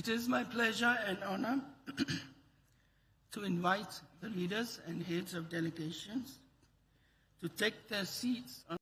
It is my pleasure and honor to invite the leaders and heads of delegations to take their seats on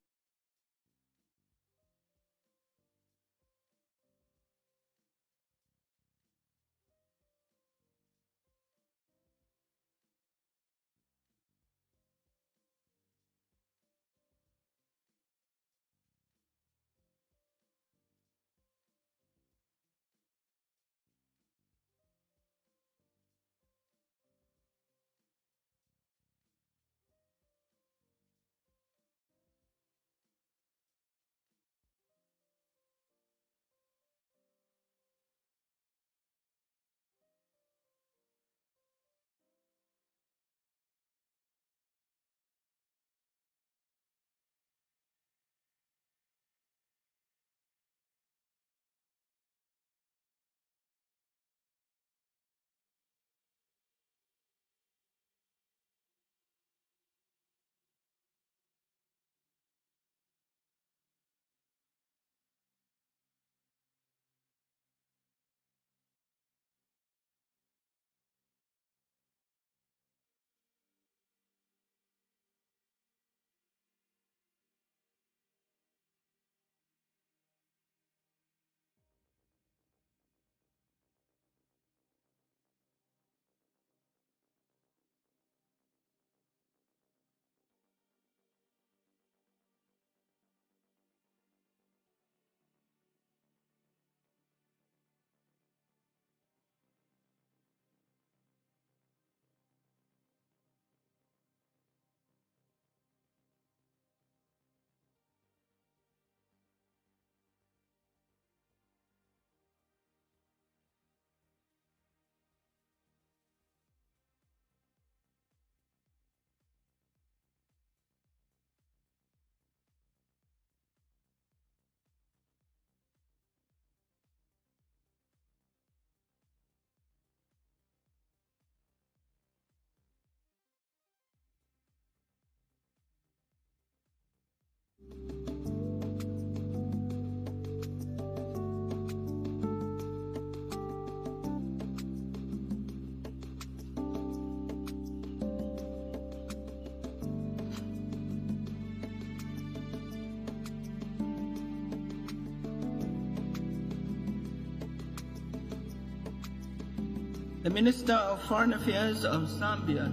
the Minister of Foreign Affairs of Zambia,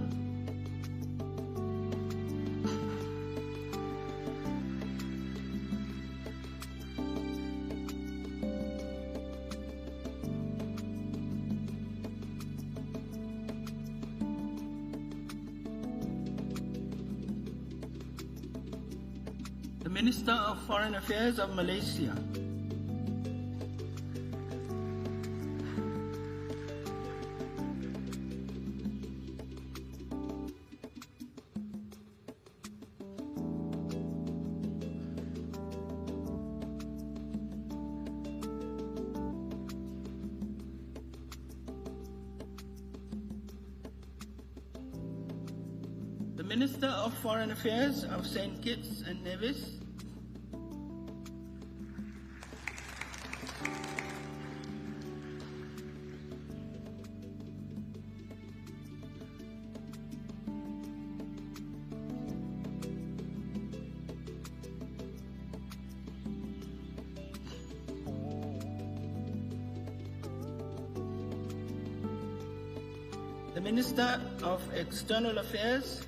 the Minister of Foreign Affairs of Malaysia, the Minister of Foreign Affairs of St. Kitts and Nevis, the Minister of External Affairs,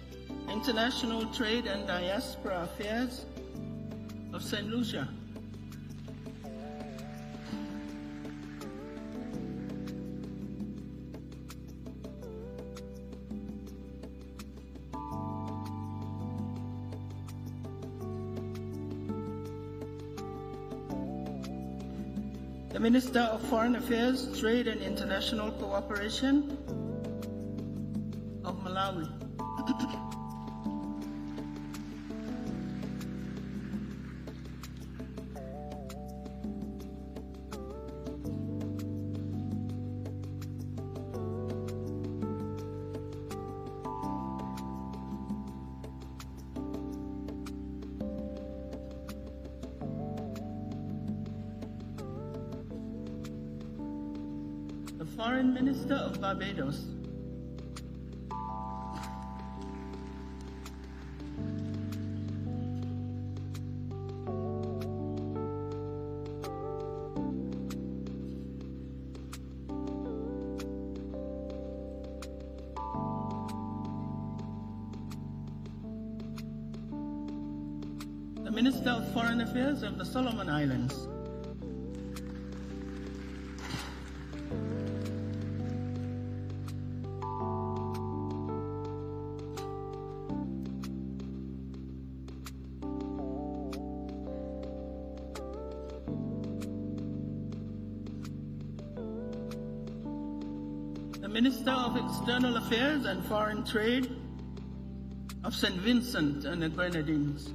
International Trade and Diaspora Affairs of St. Lucia, the Minister of Foreign Affairs, Trade and International Cooperation of Malawi, the Foreign Minister of Barbados, the Minister of Foreign Affairs of the Solomon Islands, the Minister of External Affairs and Foreign Trade of St. Vincent and the Grenadines,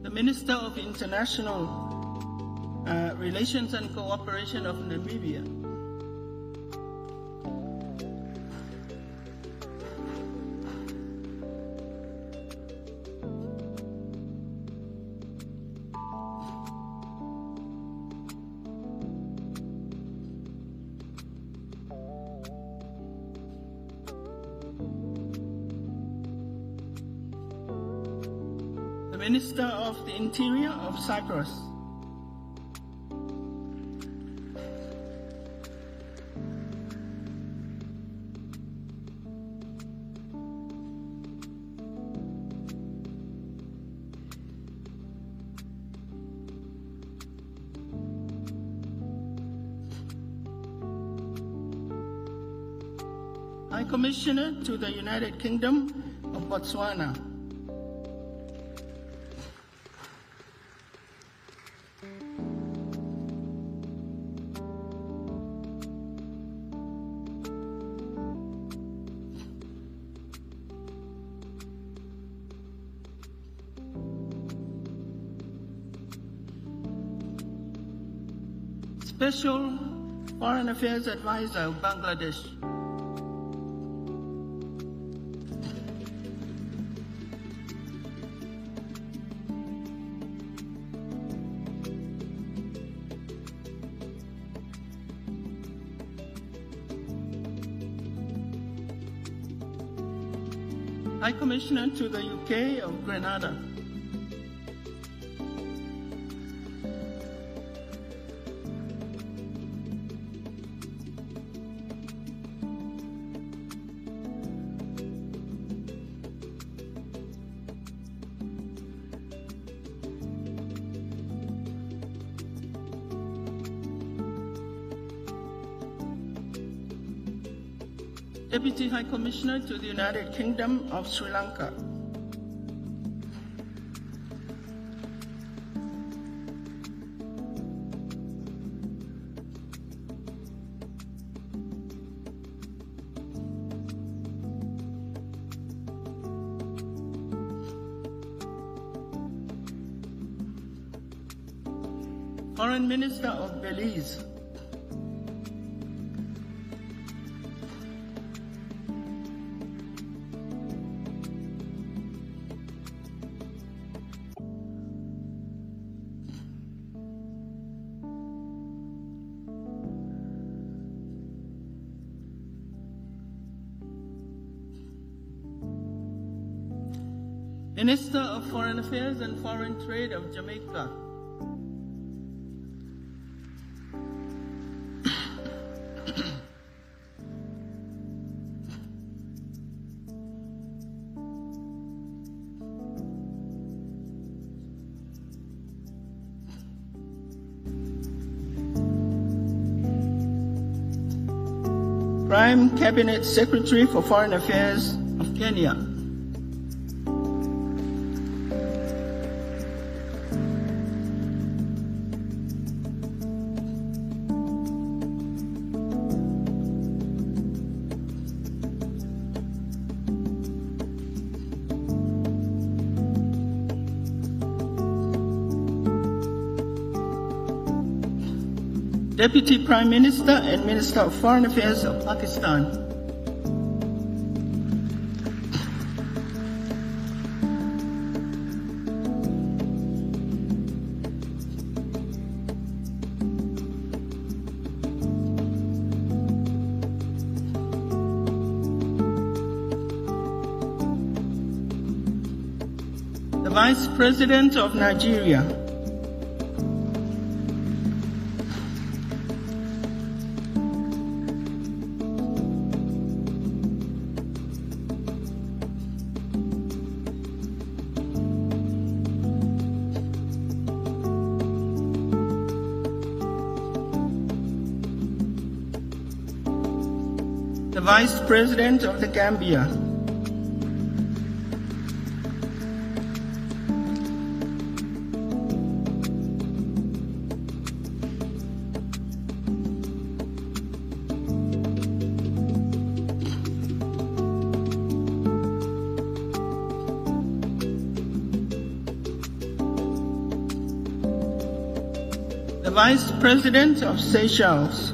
the Minister of International Relations and Cooperation of Namibia, the Minister of the Interior of Cyprus, High Commissioner to the United Kingdom of Botswana, Special Foreign Affairs Advisor of Bangladesh, High Commissioner to the UK of Grenada, Deputy High Commissioner to the United Kingdom of Sri Lanka, Foreign Minister of Belize, Minister of Foreign Affairs and Foreign Trade of Jamaica, Prime Cabinet Secretary for Foreign Affairs of Kenya, Deputy Prime Minister and Minister of Foreign Affairs of Pakistan. The Vice President of Nigeria. The Vice President of the Gambia. The Vice President of Seychelles.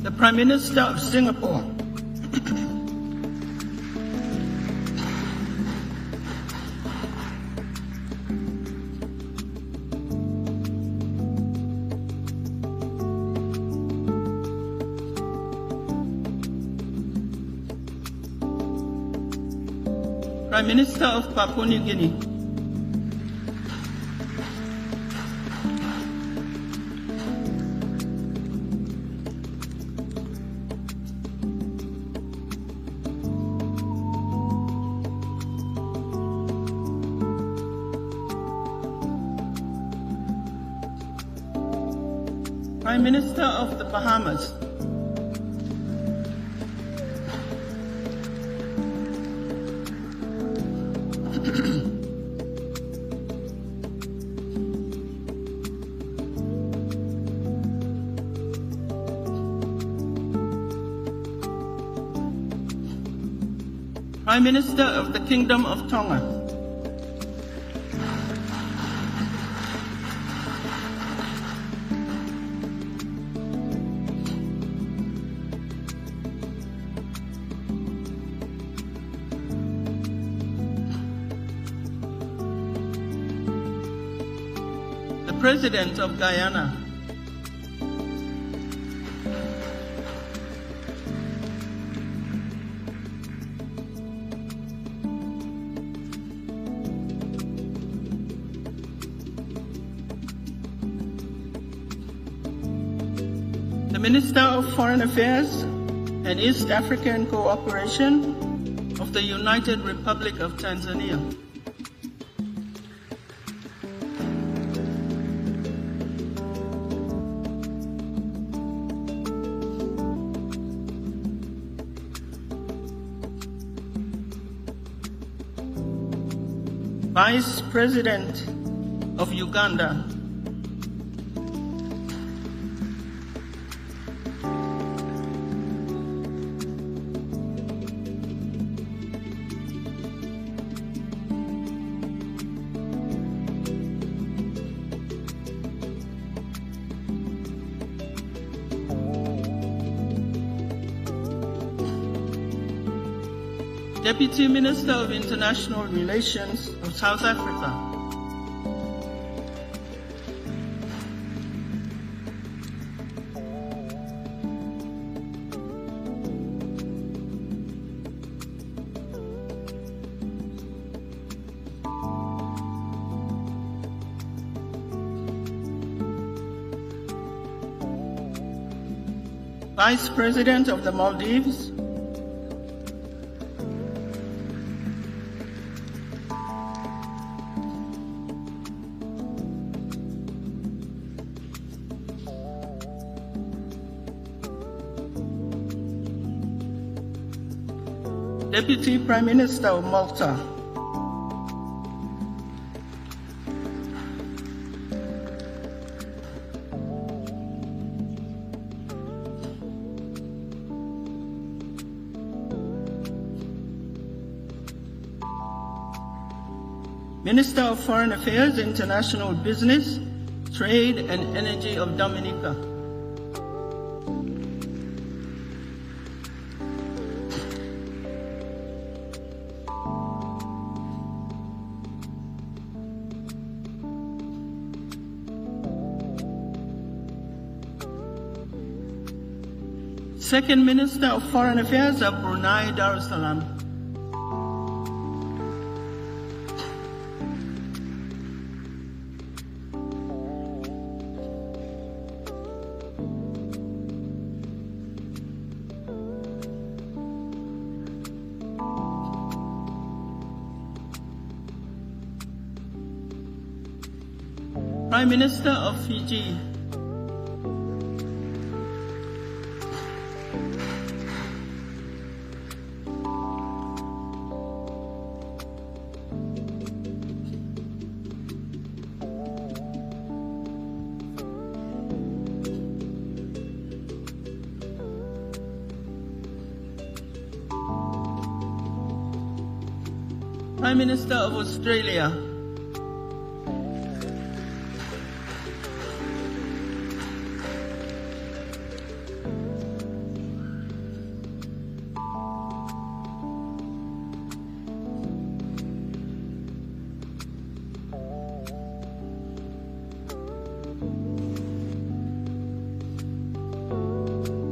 The Prime Minister of Singapore. Prime Minister of Papua New Guinea. Prime Minister of the Bahamas. Prime Minister of the Kingdom of Tonga. The President of Guyana. The Minister of Foreign Affairs and East African Cooperation of the United Republic of Tanzania. Vice President of Uganda. Deputy Minister of International Relations of South Africa. Vice President of the Maldives. Deputy Prime Minister of Malta. Minister of Foreign Affairs, International Business, Trade and Energy of Dominica. Second Minister of Foreign Affairs of Brunei Darussalam. Prime Minister of Fiji. Prime Minister of Australia.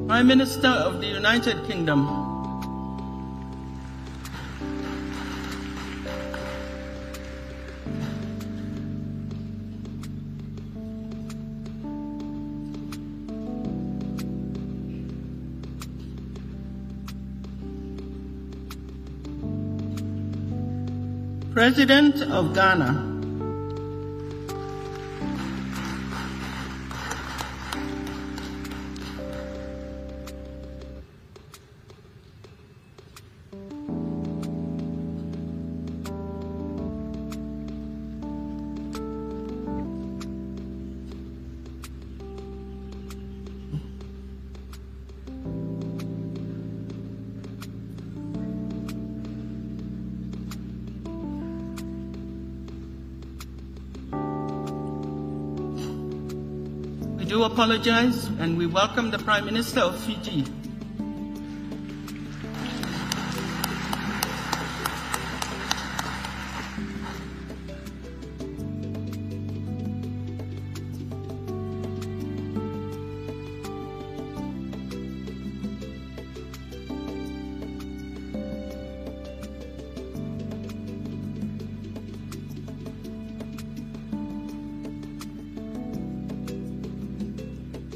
Prime Minister of the United Kingdom. President of Ghana. We do apologize, and we welcome the Prime Minister of Fiji.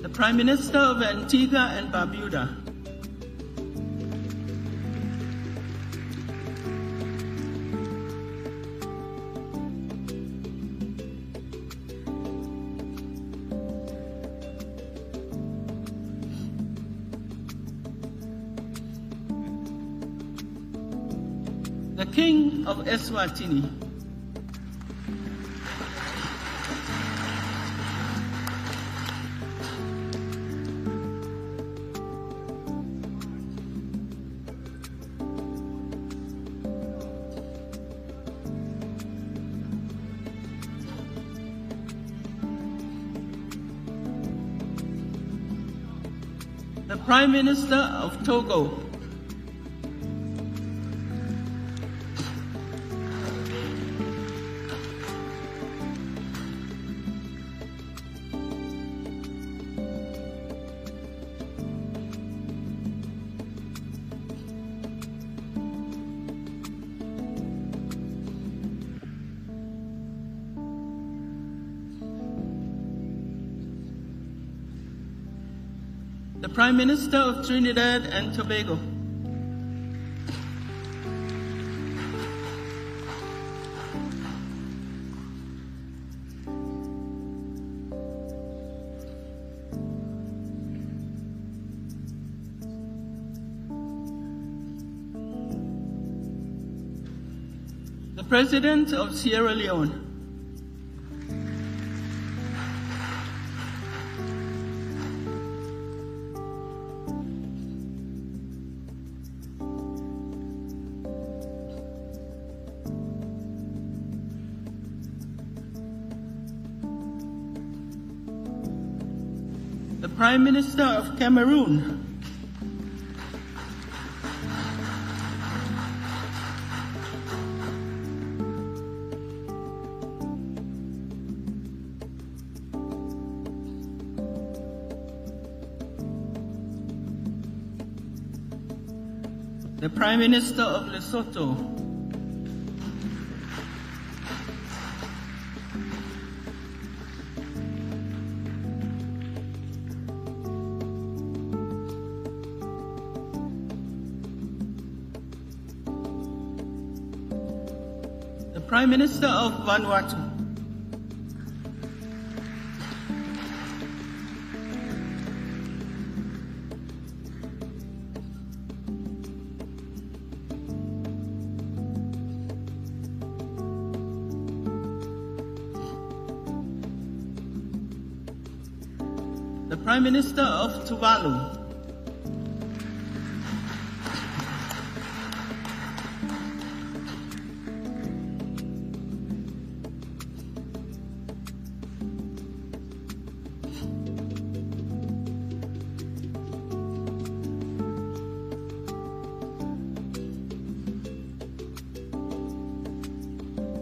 The Prime Minister of Antigua and Barbuda. The King of Eswatini. The Prime Minister of Togo. The Prime Minister of Trinidad and Tobago. The President of Sierra Leone. Prime Minister of Cameroon. The Prime Minister of Lesotho. The Prime Minister of Vanuatu. The Prime Minister of Tuvalu.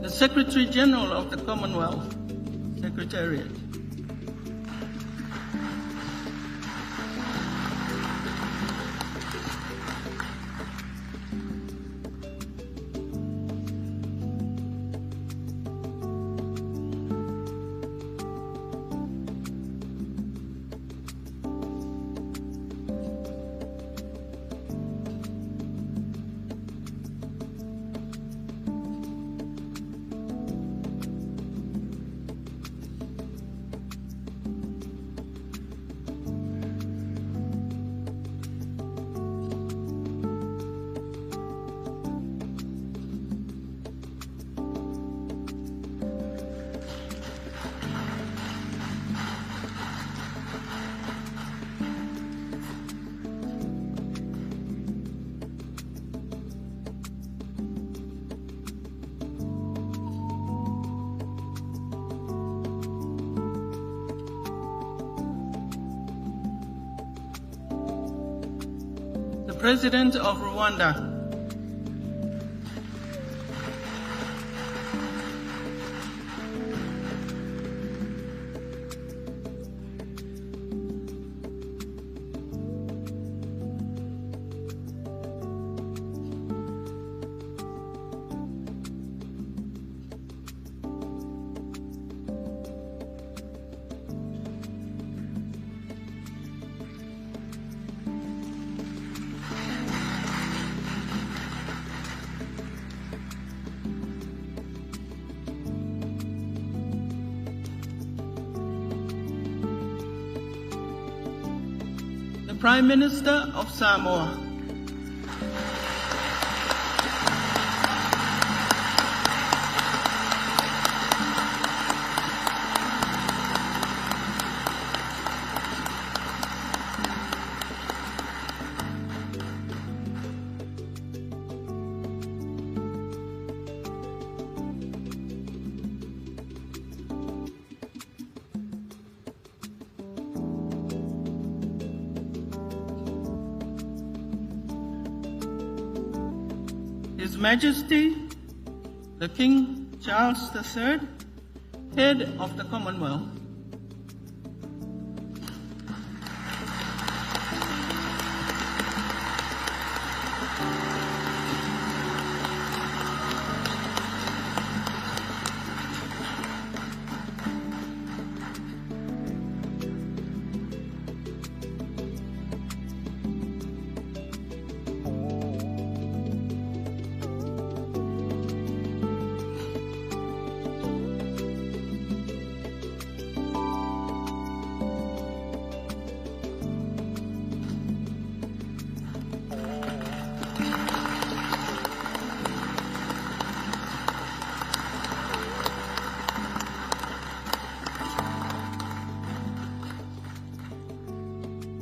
The Secretary General of the Commonwealth Secretariat. The President of Rwanda. The Prime Minister of Samoa. His Majesty, the King Charles III, Head of the Commonwealth.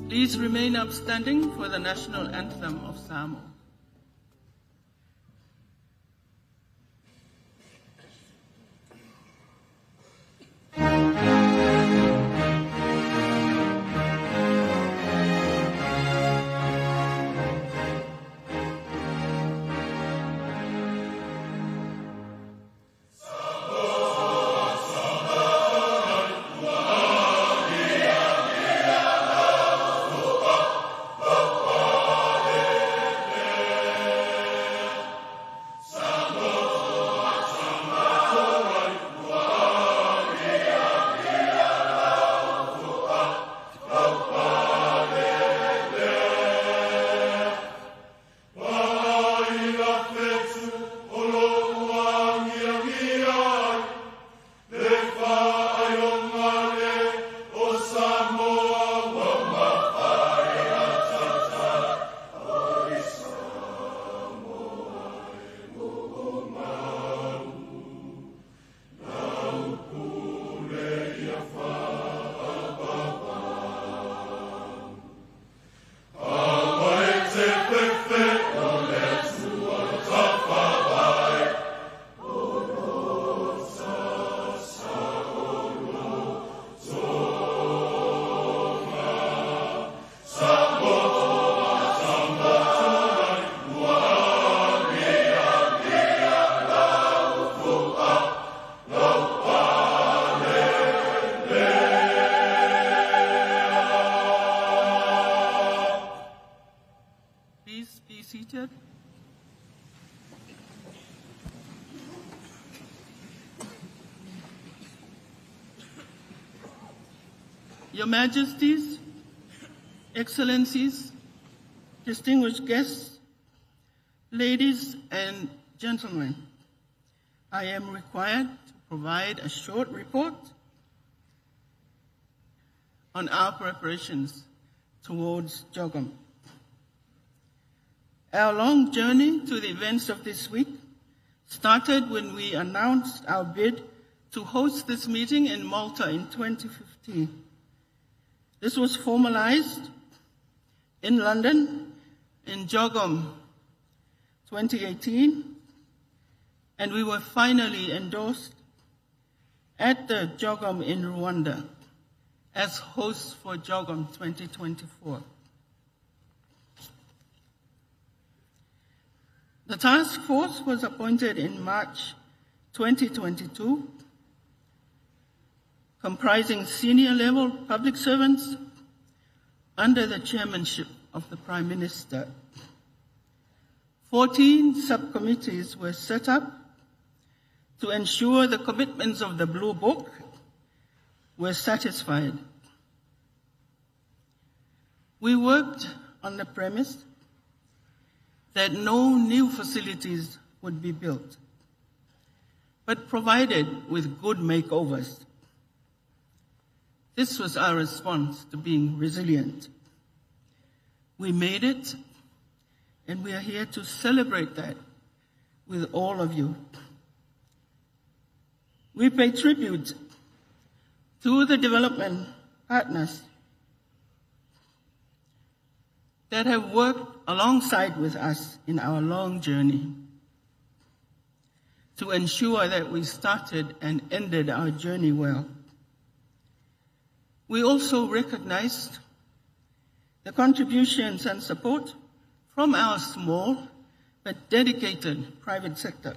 Please remain upstanding for the national anthem of Samoa. Your Majesties, Excellencies, distinguished guests, ladies and gentlemen, I am required to provide a short report on our preparations towards CHOGM. Our long journey to the events of this week started when we announced our bid to host this meeting in Malta in 2015. This was formalized in London in CHOGM 2018, and we were finally endorsed at the CHOGM in Rwanda as hosts for CHOGM 2024. The task force was appointed in March 2022, comprising senior-level public servants under the chairmanship of the Prime Minister. 14 subcommittees were set up to ensure the commitments of the Blue Book were satisfied. We worked on the premise that no new facilities would be built, but provided with good makeovers. This was our response to being resilient. We made it, and we are here to celebrate that with all of you. We pay tribute to the development partners that have worked alongside with us in our long journey to ensure that we started and ended our journey well. We also recognized the contributions and support from our small but dedicated private sector.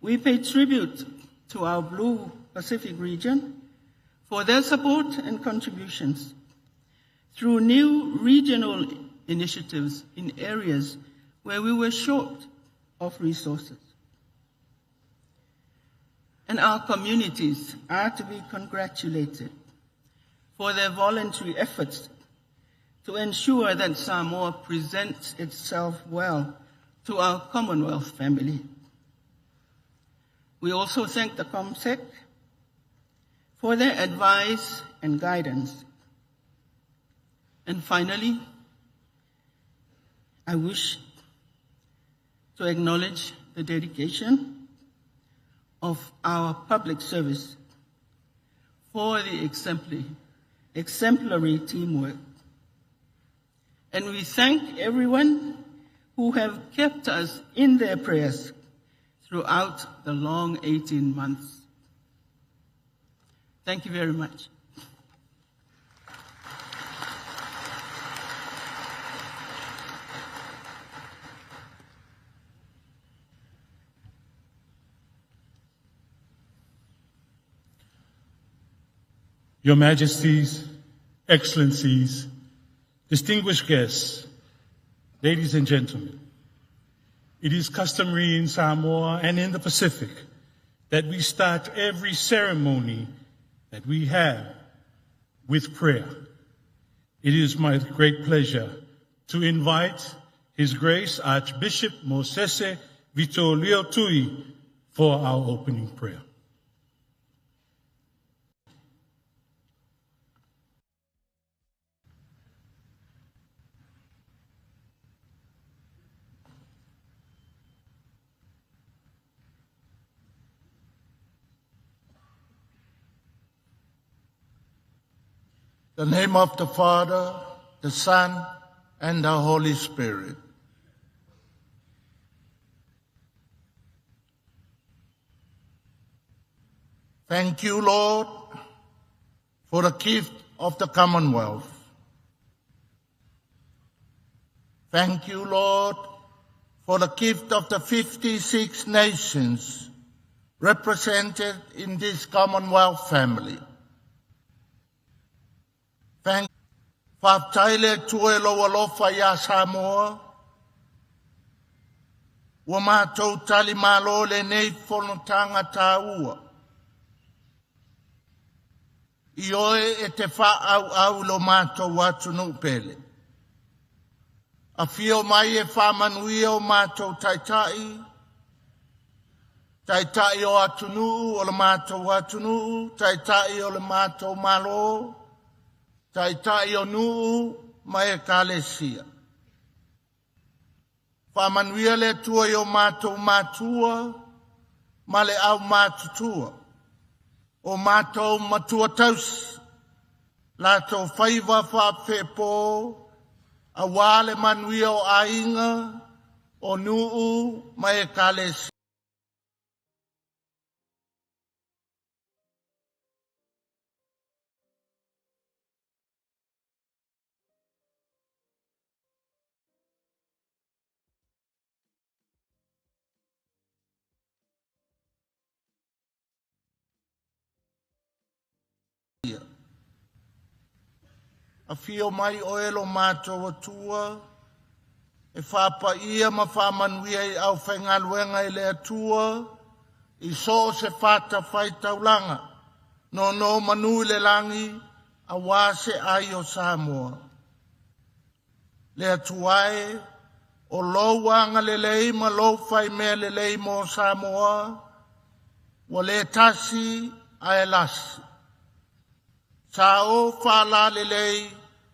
We pay tribute to our Blue Pacific region for their support and contributions through new regional initiatives in areas where we were short of resources. And our communities are to be congratulated for their voluntary efforts to ensure that Samoa presents itself well to our Commonwealth family. We also thank the ComSec for their advice and guidance. And finally, I wish to acknowledge the dedication of our public service for the exemplary teamwork. And we thank everyone who have kept us in their prayers throughout the long 18 months. Thank you very much. Your Majesties, Excellencies, distinguished guests, ladies and gentlemen, it is customary in Samoa and in the Pacific that we start every ceremony that we have with prayer. It is my great pleasure to invite His Grace Archbishop Mosese Vito Leotui for our opening prayer. In the name of the Father, the Son, and the Holy Spirit. Thank you, Lord, for the gift of the Commonwealth. Thank you, Lord, for the gift of the 56 nations represented in this Commonwealth family. Thank Whaptaile tuelo alofa ya Samoa. Wa mātou tali malo le nei whanotanga tāua. I oe e te whaau lo mātou atu no pele. A whio mai e whamanuia o mātou taitai. Taitai o atunuu o le mātou atunuu. Taitai o le mātou malo. Taitai o nuu mai e kālesia. Whamanuia le tua i o mātou mātua. Ma le au mātutua. O mātou matua taus. Lātou whaiva whapwhepo. A wale manuia o ainga. O nuu mai e kālesia. A whio mai o elo mātou atua, e whapa ia ma whamanuia i au whaingaluenga i le atua, i so se whata whai taulanga, no manu i le langi, a wase ai o Samoa. Le atuae, o louanga le lei ma lou whai mea le lei mo Samoa, wa le tasi a e lasi. Sa o whala le lei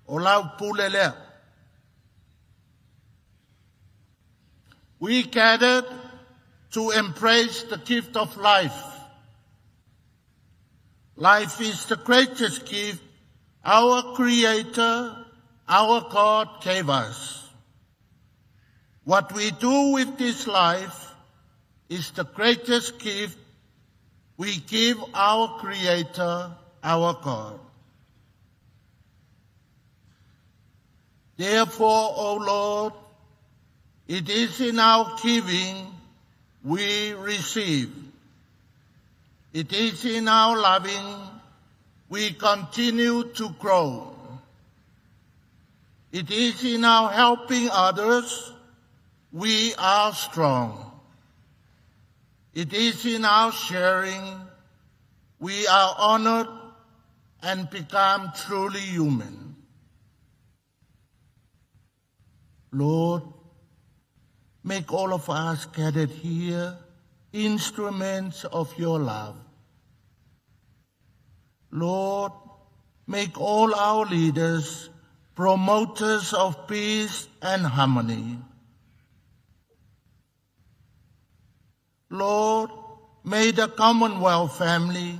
o lau pule lea. We gathered to embrace the gift of life. Life is the greatest gift our Creator, our God gave us. What we do with this life is the greatest gift we give our Creator, our God. Therefore, O Lord, it is in our giving we receive. It is in our loving we continue to grow. It is in our helping others we are strong. It is in our sharing we are honored and become truly human. Lord, make all of us gathered here instruments of your love. Lord, make all our leaders promoters of peace and harmony. Lord, may the Commonwealth family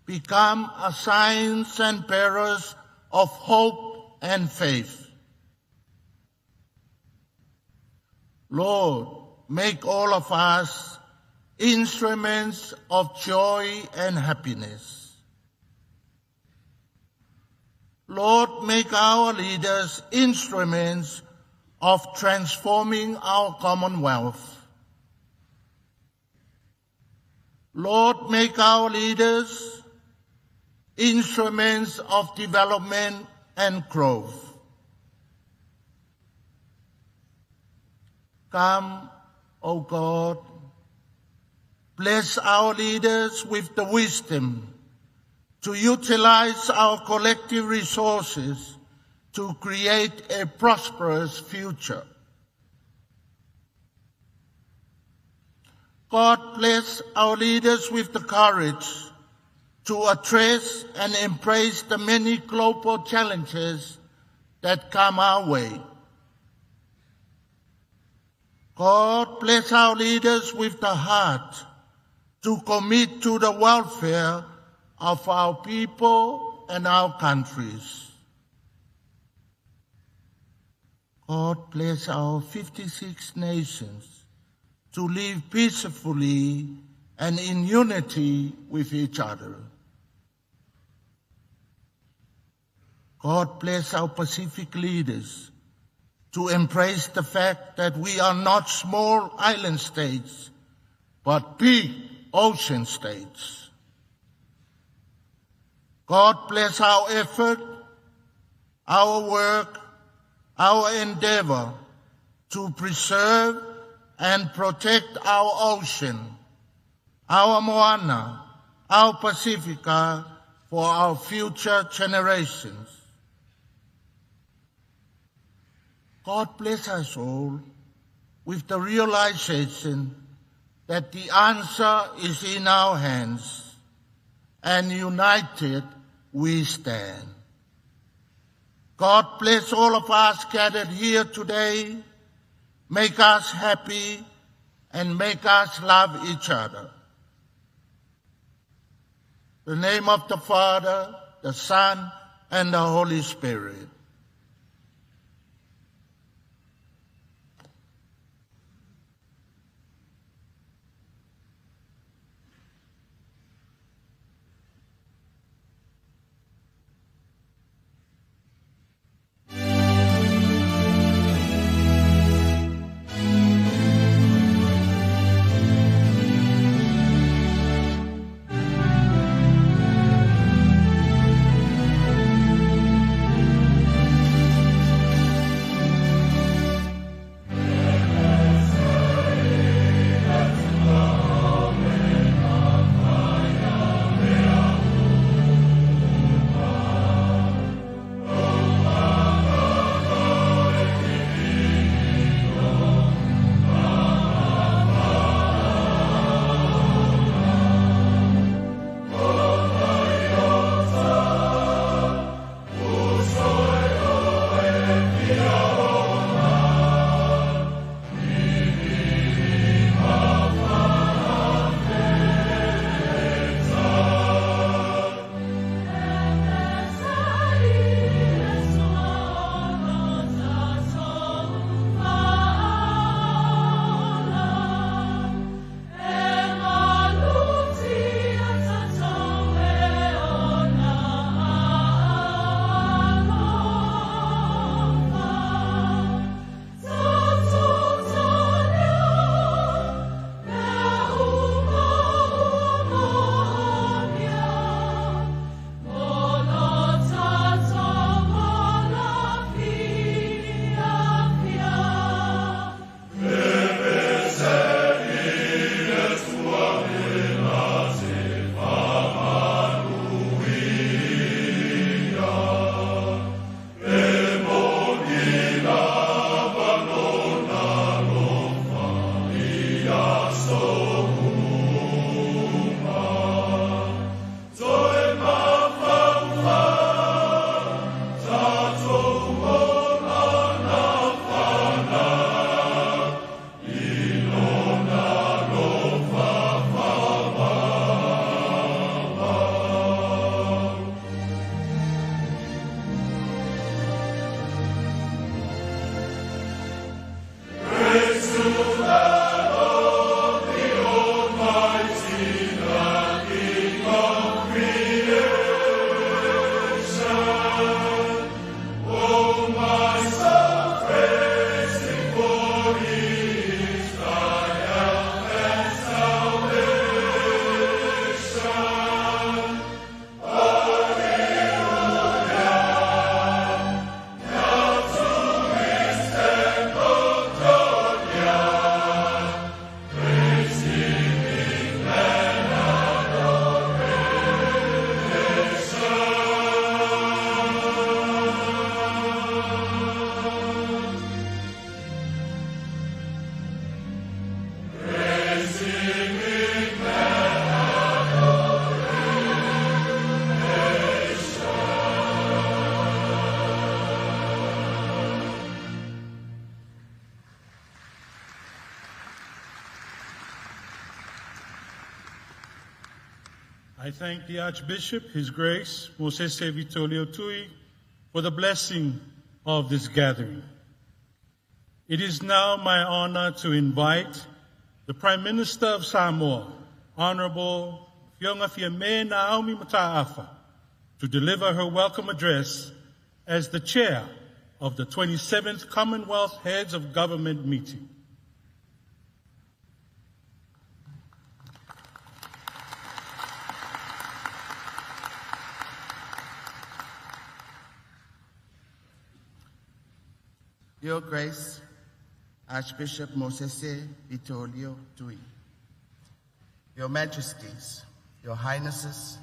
become a signs and bearers of hope and faith. Lord, make all of us instruments of joy and happiness. Lord, make our leaders instruments of transforming our Commonwealth. Lord, make our leaders instruments of development and growth. Come, O God, bless our leaders with the wisdom to utilize our collective resources to create a prosperous future. God bless our leaders with the courage to address and embrace the many global challenges that come our way. God bless our leaders with the heart to commit to the welfare of our people and our countries. God bless our 56 nations to live peacefully and in unity with each other. God bless our Pacific leaders to embrace the fact that we are not small island states, but big ocean states. God bless our effort, our work, our endeavor to preserve and protect our ocean, our moana, our Pacifica, for our future generations. God bless us all with the realization that the answer is in our hands, and united we stand. God bless all of us gathered here today, make us happy, and make us love each other. In the name of the Father, the Son, and the Holy Spirit. I thank the Archbishop, His Grace, Mosese Vitolio Tui, for the blessing of this gathering. It is now my honor to invite the Prime Minister of Samoa, Honorable Fiongafiame Naomi Mataafa, to deliver her welcome address as the chair of the 27th Commonwealth Heads of Government meeting. Your Grace, Archbishop Mosese Vitolio Tui, Your Majesties, Your Highnesses,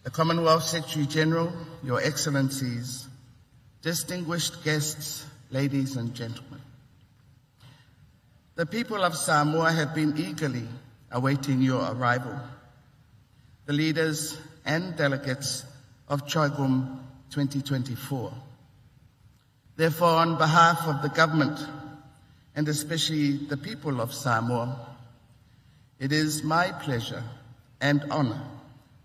the Commonwealth Secretary General, Your Excellencies, distinguished guests, ladies and gentlemen. The people of Samoa have been eagerly awaiting your arrival. The leaders and delegates of CHOGM 2024. Therefore, on behalf of the government, and especially the people of Samoa, it is my pleasure and honor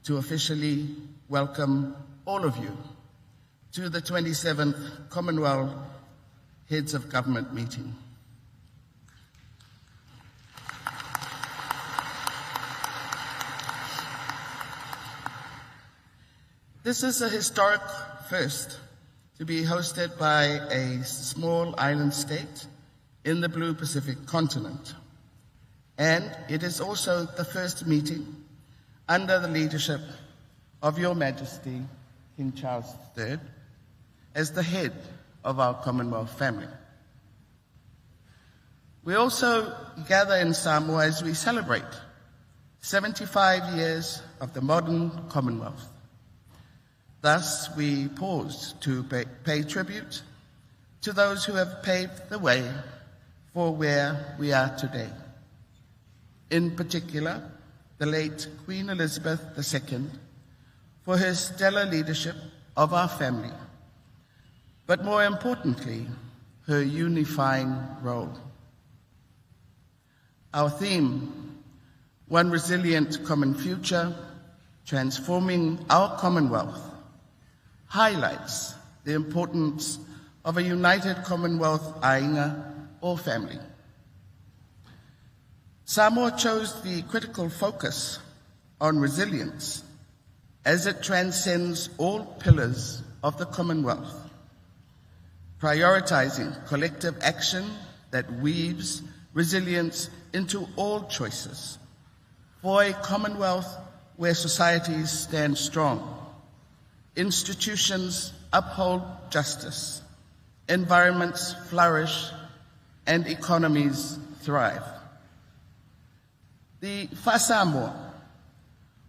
to officially welcome all of you to the 27th Commonwealth Heads of Government meeting. This is a historic first to be hosted by a small island state in the Blue Pacific continent. And it is also the first meeting under the leadership of Your Majesty, King Charles III, as the head of our Commonwealth family. We also gather in Samoa as we celebrate 75 years of the modern Commonwealth. Thus, we pause to pay tribute to those who have paved the way for where we are today. In particular, the late Queen Elizabeth II, for her stellar leadership of our family, but more importantly, her unifying role. Our theme, One Resilient Common Future, Transforming Our Commonwealth, highlights the importance of a united Commonwealth ainga or family. Samoa chose the critical focus on resilience as it transcends all pillars of the Commonwealth, prioritizing collective action that weaves resilience into all choices for a Commonwealth where societies stand strong, institutions uphold justice, environments flourish, and economies thrive. The Whasamoa,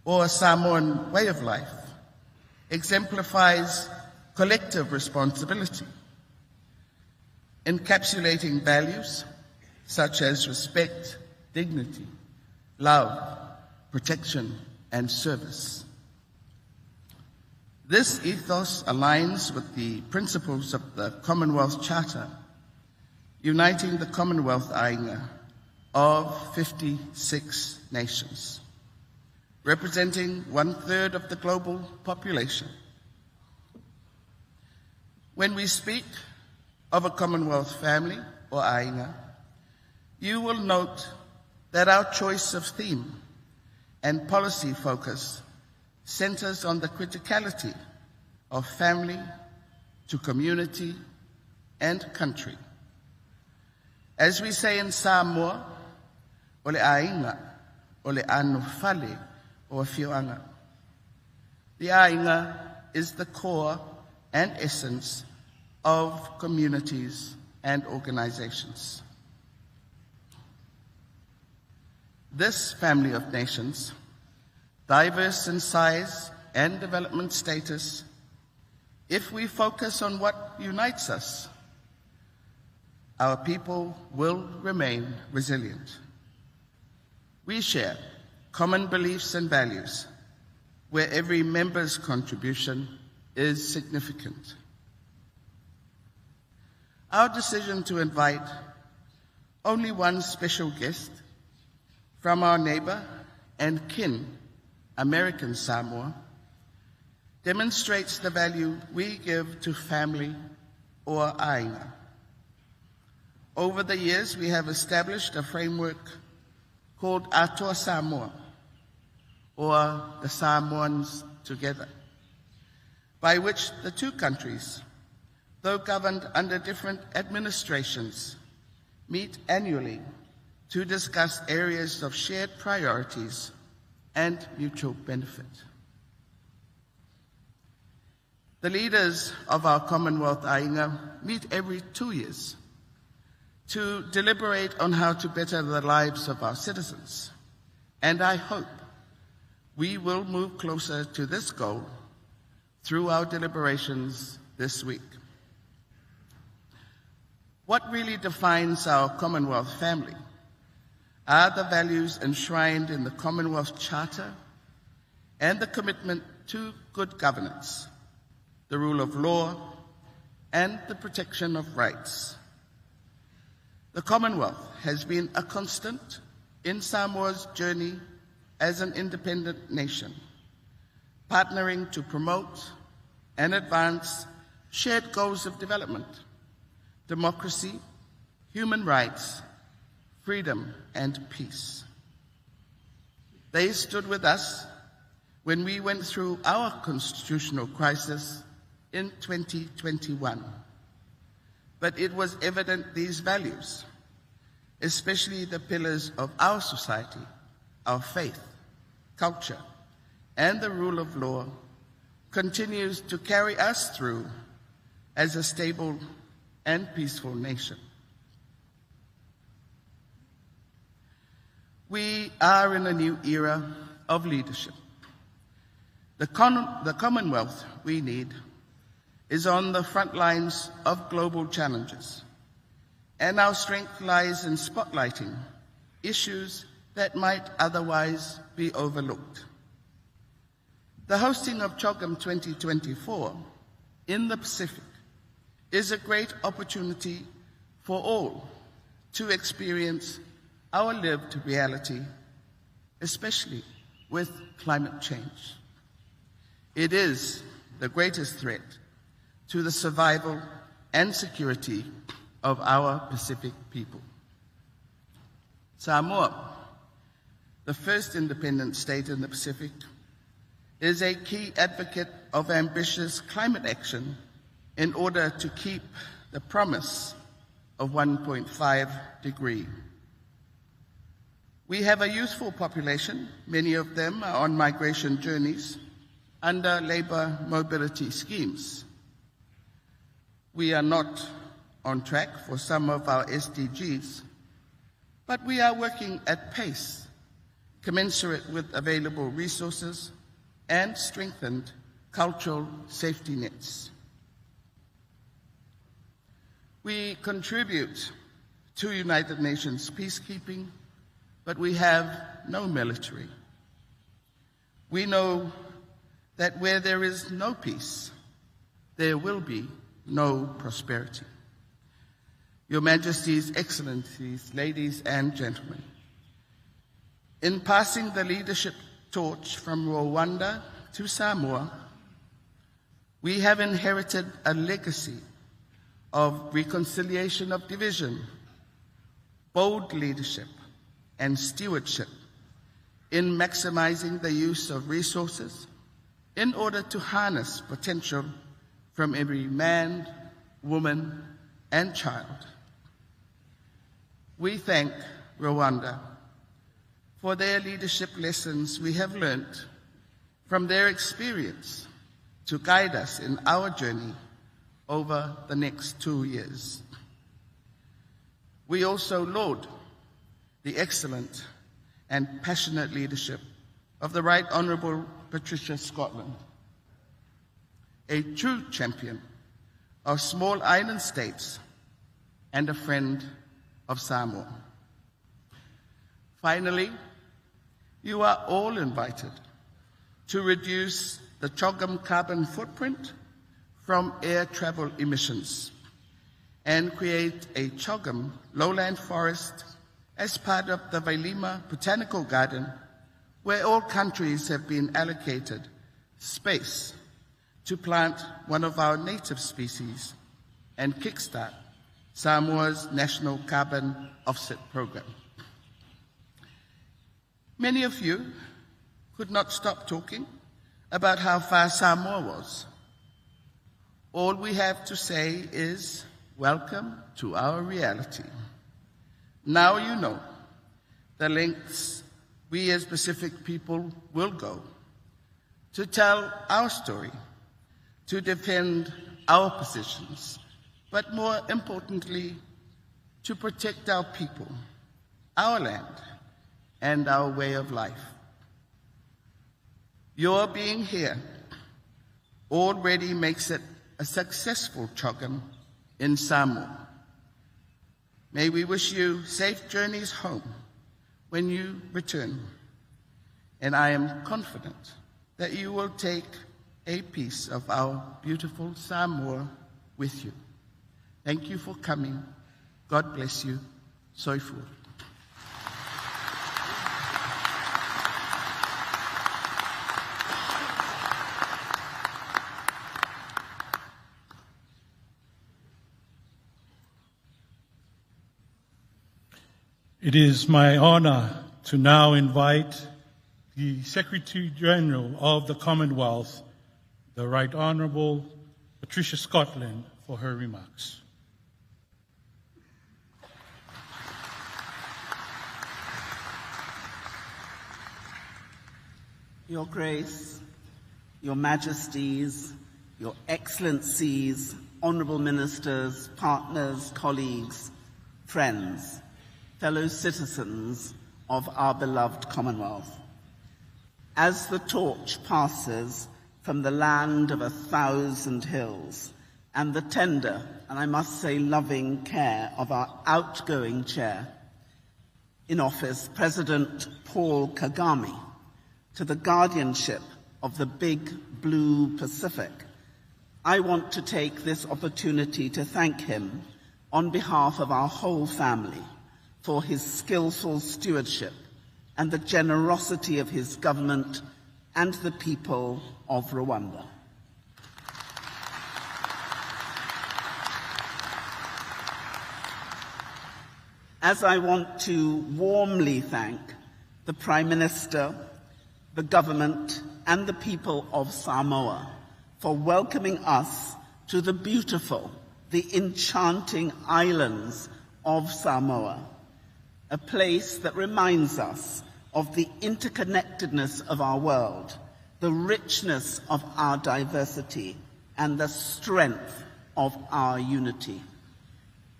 or Samoan way of life, exemplifies collective responsibility, encapsulating values such as respect, dignity, love, protection, and service. This ethos aligns with the principles of the Commonwealth Charter, uniting the Commonwealth ainga of 56 nations, representing 1/3 of the global population. When we speak of a Commonwealth family or ainga, you will note that our choice of theme and policy focus centers on the criticality of family to community and country. As we say in Samoa, ole ainga, ole anu fale, o whioanga. The ainga is the core and essence of communities and organizations. This family of nations, diverse in size and development status, if we focus on what unites us, our people will remain resilient. We share common beliefs and values where every member's contribution is significant. Our decision to invite only one special guest from our neighbor and kin, American Samoa, demonstrates the value we give to family or ainga. Over the years, we have established a framework called Atua Samoa, or the Samoans Together, by which the two countries, though governed under different administrations, meet annually to discuss areas of shared priorities and mutual benefit. The leaders of our Commonwealth ainga meet every 2 years to deliberate on how to better the lives of our citizens, and I hope we will move closer to this goal through our deliberations this week. What really defines our Commonwealth family are the values enshrined in the Commonwealth Charter and the commitment to good governance, the rule of law, and the protection of rights. The Commonwealth has been a constant in Samoa's journey as an independent nation, partnering to promote and advance shared goals of development, democracy, human rights, freedom, and peace. They stood with us when we went through our constitutional crisis in 2021. But it was evident these values, especially the pillars of our society, our faith, culture, and the rule of law, continues to carry us through as a stable and peaceful nation. We are in a new era of leadership. The Commonwealth we need is on the front lines of global challenges, and our strength lies in spotlighting issues that might otherwise be overlooked. The hosting of CHOGM 2024 in the Pacific is a great opportunity for all to experience our lived reality, especially with climate change. It is the greatest threat to the survival and security of our Pacific people. Samoa, the first independent state in the Pacific, is a key advocate of ambitious climate action in order to keep the promise of 1.5 degrees. We have a youthful population. Many of them are on migration journeys under labor mobility schemes. We are not on track for some of our SDGs, but we are working at pace, commensurate with available resources and strengthened cultural safety nets. We contribute to United Nations peacekeeping, but we have no military. We know that where there is no peace, there will be no prosperity. Your Majesties, Excellencies, ladies and gentlemen, in passing the leadership torch from Rwanda to Samoa, we have inherited a legacy of reconciliation of division, bold leadership, and stewardship in maximizing the use of resources in order to harness potential from every man, woman, and child. We thank Rwanda for their leadership lessons we have learned from their experience to guide us in our journey over the next 2 years. We also laud the excellent and passionate leadership of the Right Honourable Patricia Scotland, a true champion of small island states and a friend of Samoa. Finally, you are all invited to reduce the CHOGM carbon footprint from air travel emissions and create a CHOGM lowland forest as part of the Vailima Botanical Garden, where all countries have been allocated space to plant one of our native species and kickstart Samoa's national carbon offset program. Many of you could not stop talking about how far Samoa was. All we have to say is, welcome to our reality. Now you know the lengths we as Pacific people will go to tell our story, to defend our positions, but more importantly, to protect our people, our land, and our way of life. Your being here already makes it a successful CHOGM in Samoa. May we wish you safe journeys home when you return, and I am confident that you will take a piece of our beautiful Samoa with you. Thank you for coming. God bless you. Soifu. It is my honor to now invite the Secretary General of the Commonwealth, the Right Honourable Patricia Scotland, for her remarks. Your Grace, Your Majesties, Your Excellencies, Honourable Ministers, partners, colleagues, friends, fellow citizens of our beloved Commonwealth. As the torch passes from the land of 1,000 hills and the tender, and I must say loving care of our outgoing chair in office, President Paul Kagame, to the guardianship of the big blue Pacific, I want to take this opportunity to thank him on behalf of our whole family for his skillful stewardship and the generosity of his government and the people of Rwanda. As I want to warmly thank the Prime Minister, the government, and the people of Samoa for welcoming us to the beautiful, the enchanting islands of Samoa, a place that reminds us of the interconnectedness of our world, the richness of our diversity, and the strength of our unity.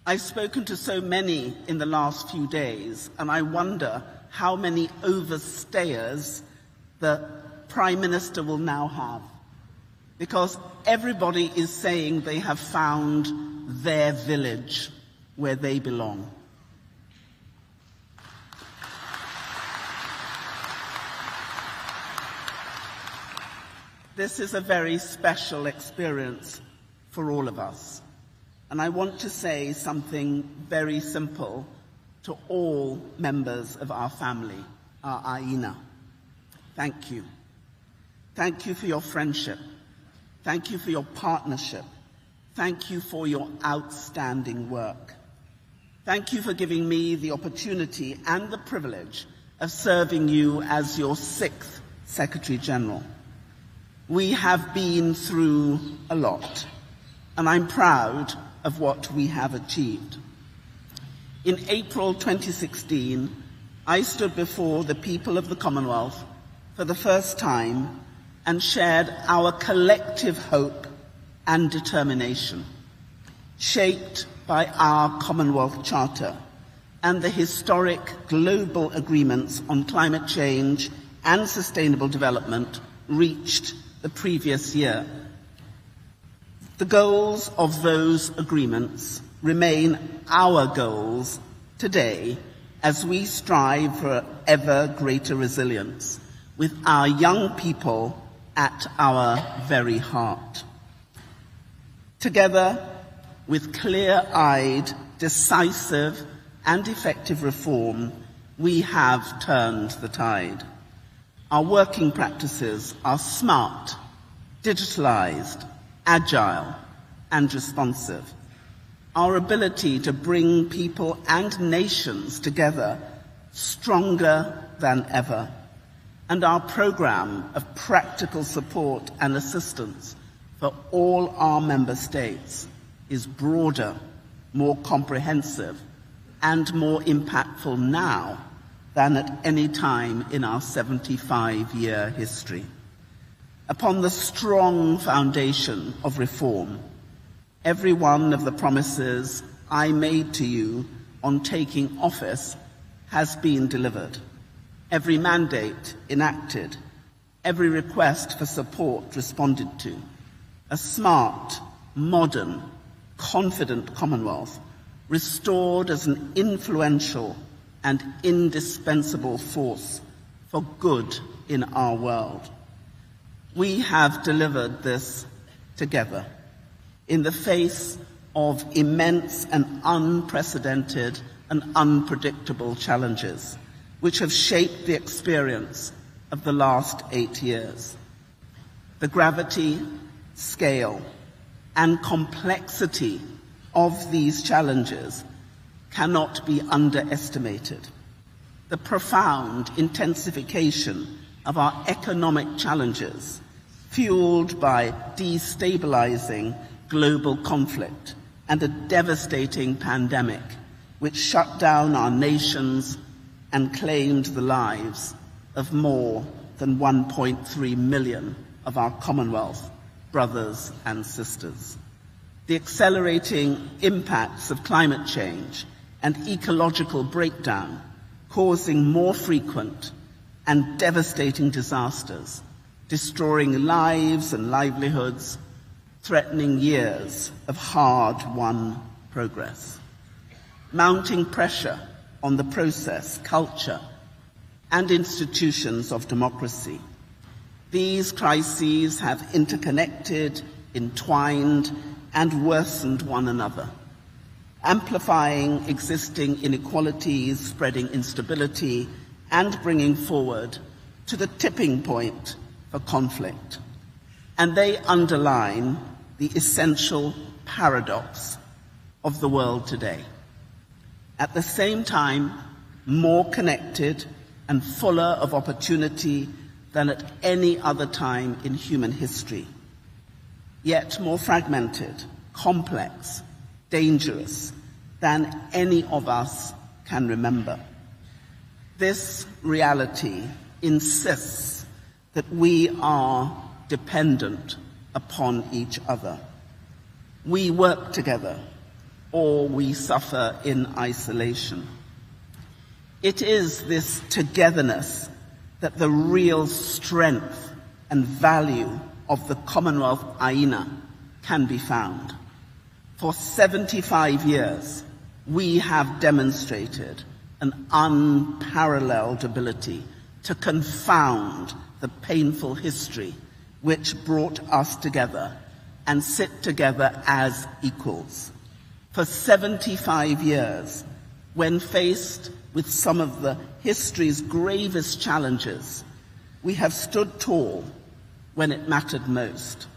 I've spoken to so many in the last few days, and I wonder how many overstayers the Prime Minister will now have, because everybody is saying they have found their village where they belong. This is a very special experience for all of us. And I want to say something very simple to all members of our family, our Aina. Thank you. Thank you for your friendship. Thank you for your partnership. Thank you for your outstanding work. Thank you for giving me the opportunity and the privilege of serving you as your 6th Secretary General. We have been through a lot, and I'm proud of what we have achieved. In April 2016, I stood before the people of the Commonwealth for the first time and shared our collective hope and determination, shaped by our Commonwealth Charter and the historic global agreements on climate change and sustainable development reached the previous year. The goals of those agreements remain our goals today as we strive for ever greater resilience, with our young people at our very heart. Together, with clear-eyed, decisive, and effective reform, we have turned the tide. Our working practices are smart, digitalized, agile, and responsive. Our ability to bring people and nations together stronger than ever. And our program of practical support and assistance for all our member states is broader, more comprehensive, and more impactful now than at any time in our 75-year history. Upon the strong foundation of reform, every one of the promises I made to you on taking office has been delivered. Every mandate enacted, every request for support responded to. A smart, modern, confident Commonwealth restored as an influential and indispensable force for good in our world. We have delivered this together in the face of immense and unprecedented and unpredictable challenges which have shaped the experience of the last 8 years. The gravity, scale, and complexity of these challenges cannot be underestimated. The profound intensification of our economic challenges, fueled by destabilizing global conflict and a devastating pandemic which shut down our nations and claimed the lives of more than 1.3 million of our Commonwealth brothers and sisters. The accelerating impacts of climate change and ecological breakdown, causing more frequent and devastating disasters, destroying lives and livelihoods, threatening years of hard-won progress. Mounting pressure on the process, culture, and institutions of democracy. These crises have interconnected, entwined, and worsened one another, amplifying existing inequalities, spreading instability, and bringing forward to the tipping point for conflict. And they underline the essential paradox of the world today. At the same time, more connected and fuller of opportunity than at any other time in human history, yet more fragmented, complex, dangerous than any of us can remember. This reality insists that we are dependent upon each other. We work together, or we suffer in isolation. It is this togetherness that the real strength and value of the Commonwealth Aina can be found. For 75 years, we have demonstrated an unparalleled ability to confound the painful history which brought us together and sit together as equals. For 75 years, when faced with some of the history's gravest challenges, we have stood tall when it mattered most.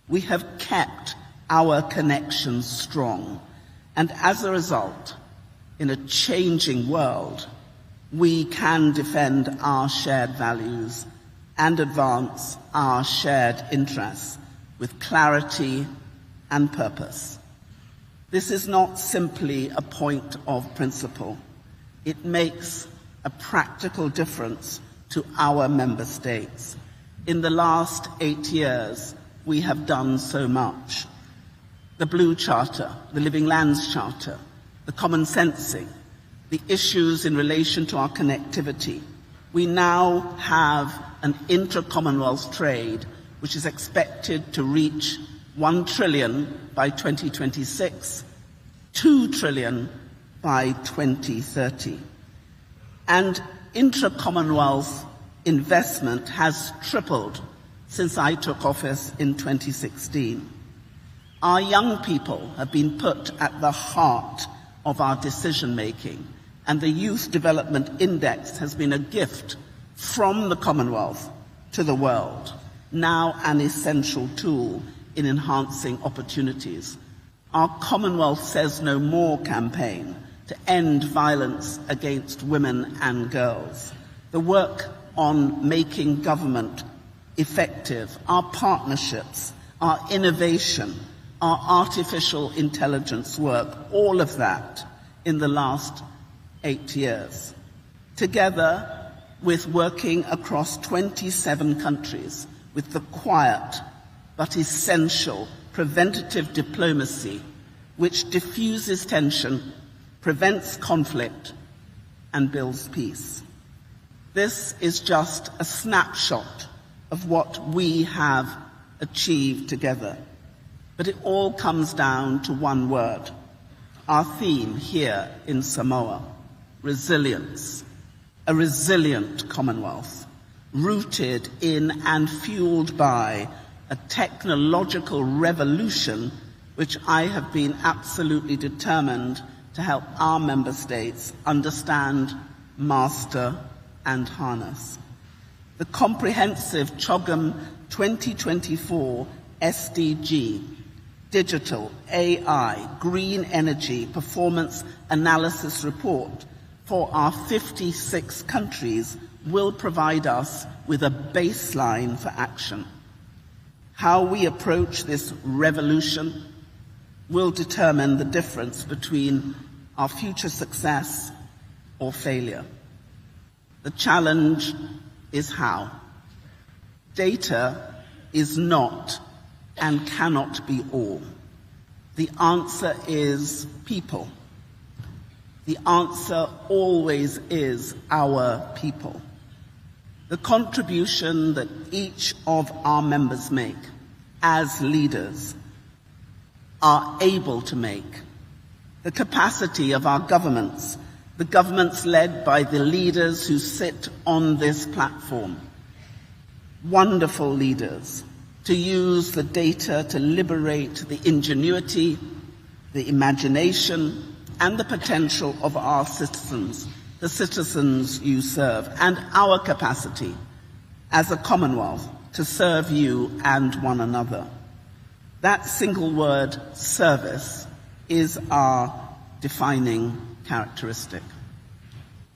We have kept our connections strong, and as a result, in a changing world, we can defend our shared values and advance our shared interests with clarity and purpose. This is not simply a point of principle. It makes a practical difference to our member states. In the last 8 years, we have done so much. The Blue Charter, the Living Lands Charter, the common sensing, the issues in relation to our connectivity. We now have an inter-Commonwealth trade which is expected to reach 1 trillion by 2026, 2 trillion by 2030. And intra-Commonwealth investment has tripled since I took office in 2016. Our young people have been put at the heart of our decision-making, and the Youth Development Index has been a gift from the Commonwealth to the world, now an essential tool in enhancing opportunities. Our Commonwealth Says No More campaign to end violence against women and girls, the work on making government effective, our partnerships, our innovation, our artificial intelligence work, all of that in the last 8 years. Together with working across 27 countries with the quiet but essential preventative diplomacy which diffuses tension, prevents conflict, and builds peace. This is just a snapshot of what we have achieved together. But it all comes down to one word, our theme here in Samoa: resilience. A resilient Commonwealth, rooted in and fueled by a technological revolution which I have been absolutely determined to help our member states understand, master, and harness. The comprehensive CHOGM 2024 SDG, Digital, AI, Green Energy Performance Analysis Report for our 56 countries will provide us with a baseline for action. How we approach this revolution will determine the difference between our future success or failure. The challenge is how. Data is not and cannot be all. The answer is people. The answer always is our people. The contribution that each of our members make as leaders are able to make, the capacity of our governments, the governments led by the leaders who sit on this platform, wonderful leaders, to use the data to liberate the ingenuity, the imagination, and the potential of our citizens, the citizens you serve, and our capacity as a Commonwealth to serve you and one another. That single word, service, is our defining characteristic.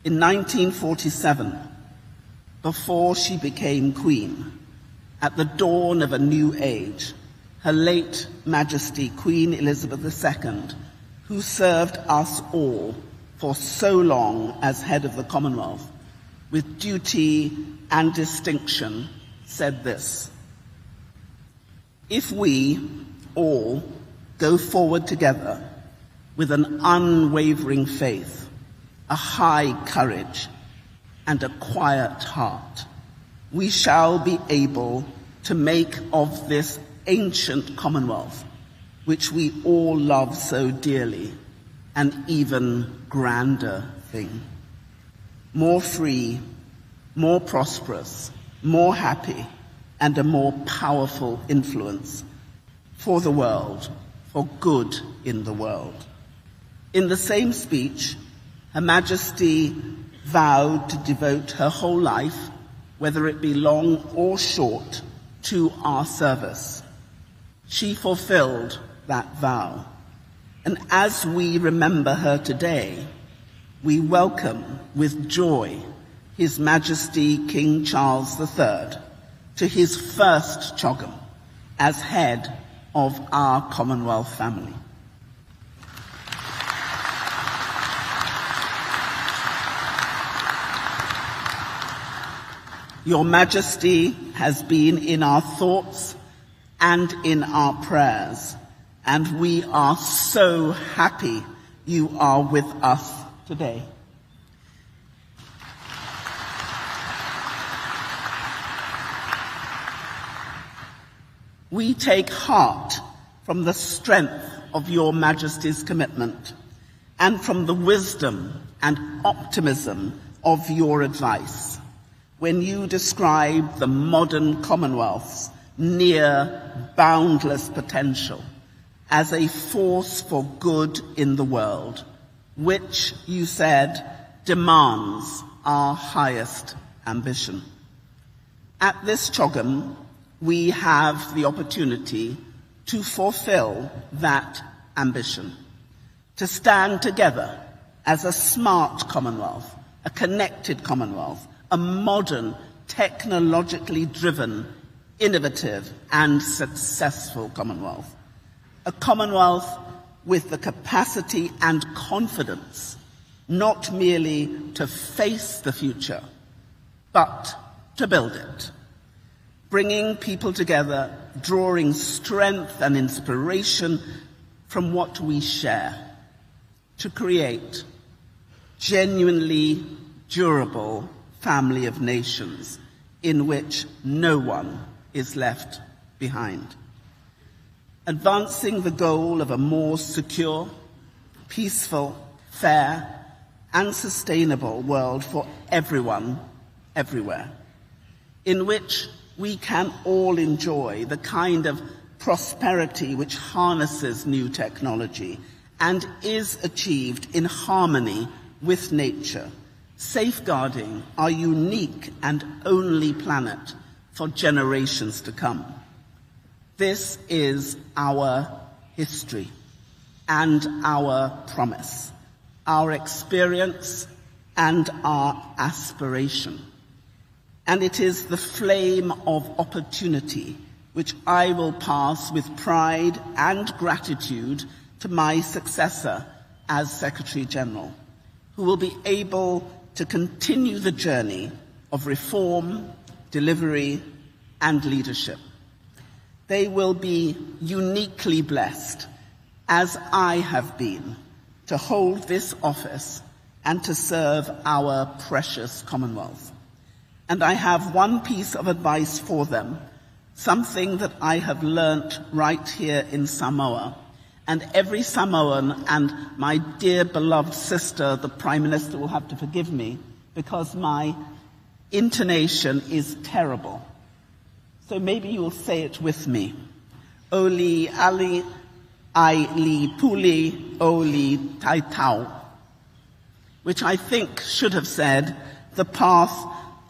In 1947, before she became Queen, at the dawn of a new age, Her late Majesty Queen Elizabeth II, who served us all for so long as head of the Commonwealth, with duty and distinction, said this: "If we all go forward together with an unwavering faith, a high courage, and a quiet heart, we shall be able to make of this ancient Commonwealth, which we all love so dearly, an even grander thing. More free, more prosperous, more happy, and a more powerful influence for the world, for good in the world." In the same speech, Her Majesty vowed to devote her whole life, whether it be long or short, to our service. She fulfilled that vow. And as we remember her today, we welcome with joy His Majesty King Charles III to his first CHOGM as head of our Commonwealth family. Your Majesty has been in our thoughts and in our prayers, and we are so happy you are with us today. We take heart from the strength of Your Majesty's commitment and from the wisdom and optimism of your advice when you describe the modern Commonwealth's near boundless potential as a force for good in the world, which, you said, demands our highest ambition. At this CHOGM, we have the opportunity to fulfill that ambition, to stand together as a smart Commonwealth, a connected Commonwealth, a modern, technologically driven, innovative and successful Commonwealth. A Commonwealth with the capacity and confidence not merely to face the future, but to build it. Bringing people together, drawing strength and inspiration from what we share to create genuinely durable family of nations in which no one is left behind. Advancing the goal of a more secure, peaceful, fair, and sustainable world for everyone, everywhere, in which we can all enjoy the kind of prosperity which harnesses new technology and is achieved in harmony with nature, safeguarding our unique and only planet for generations to come. This is our history and our promise, our experience and our aspiration. And it is the flame of opportunity which I will pass with pride and gratitude to my successor as Secretary General, who will be able to continue the journey of reform, delivery, and leadership. They will be uniquely blessed, as I have been, to hold this office and to serve our precious Commonwealth. And I have one piece of advice for them, something that I have learnt right here in Samoa. And every Samoan and my dear beloved sister, the Prime Minister, will have to forgive me because my intonation is terrible. So maybe you will say it with me. Oli ali ai li puli oli taitau, which I think should have said, the path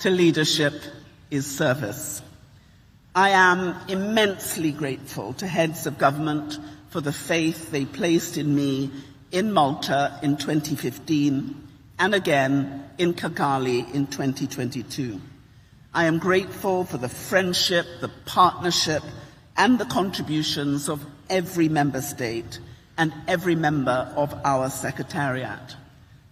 to leadership is service. I am immensely grateful to heads of government for the faith they placed in me in Malta in 2015 and again in Kigali in 2022. I am grateful for the friendship, the partnership, and the contributions of every member state and every member of our Secretariat.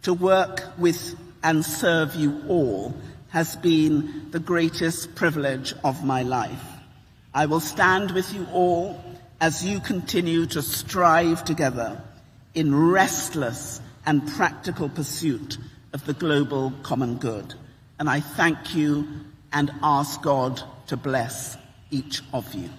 To work with and serve you all has been the greatest privilege of my life. I will stand with you all as you continue to strive together in restless and practical pursuit of the global common good. And I thank you and ask God to bless each of you.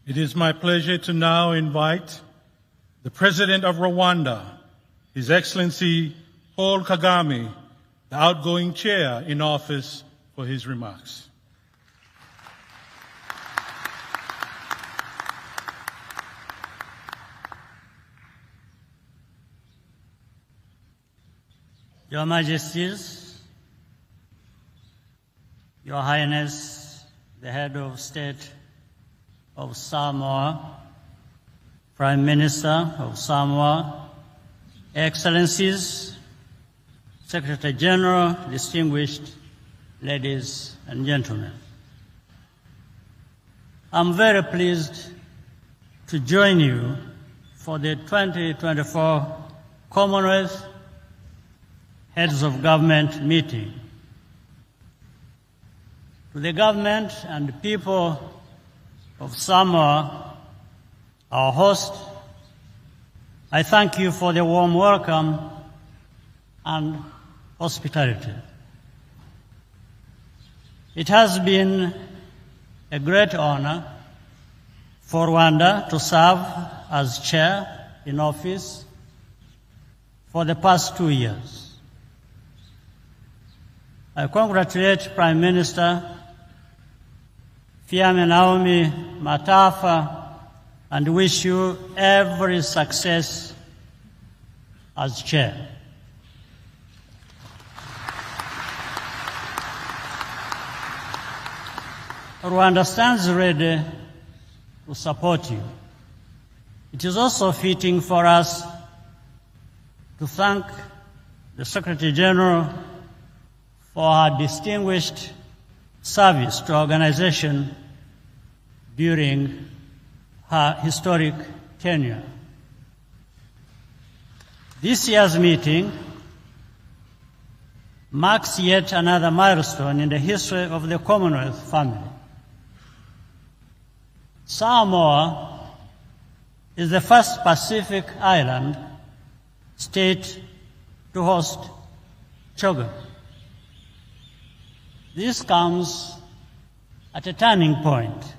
It is my pleasure to now invite the President of Rwanda, His Excellency Paul Kagame, the outgoing chair in office, for his remarks. Your Majesties, Your Highness, the Head of State of Samoa, Prime Minister of Samoa, Excellencies, Secretary General, distinguished ladies and gentlemen. I'm very pleased to join you for the 2024 Commonwealth Heads of Government meeting. To the government and the people of Samoa, our host, I thank you for the warm welcome and hospitality. It has been a great honor for Rwanda to serve as chair in office for the past 2 years. I congratulate Prime Minister Fiame Naomi Matafa and wish you every success as chair. Rwanda stands ready to support you. It is also fitting for us to thank the Secretary General for her distinguished service to our organization during her historic tenure. This year's meeting marks yet another milestone in the history of the Commonwealth family. Samoa is the first Pacific island state to host CHOGM. This comes at a turning point.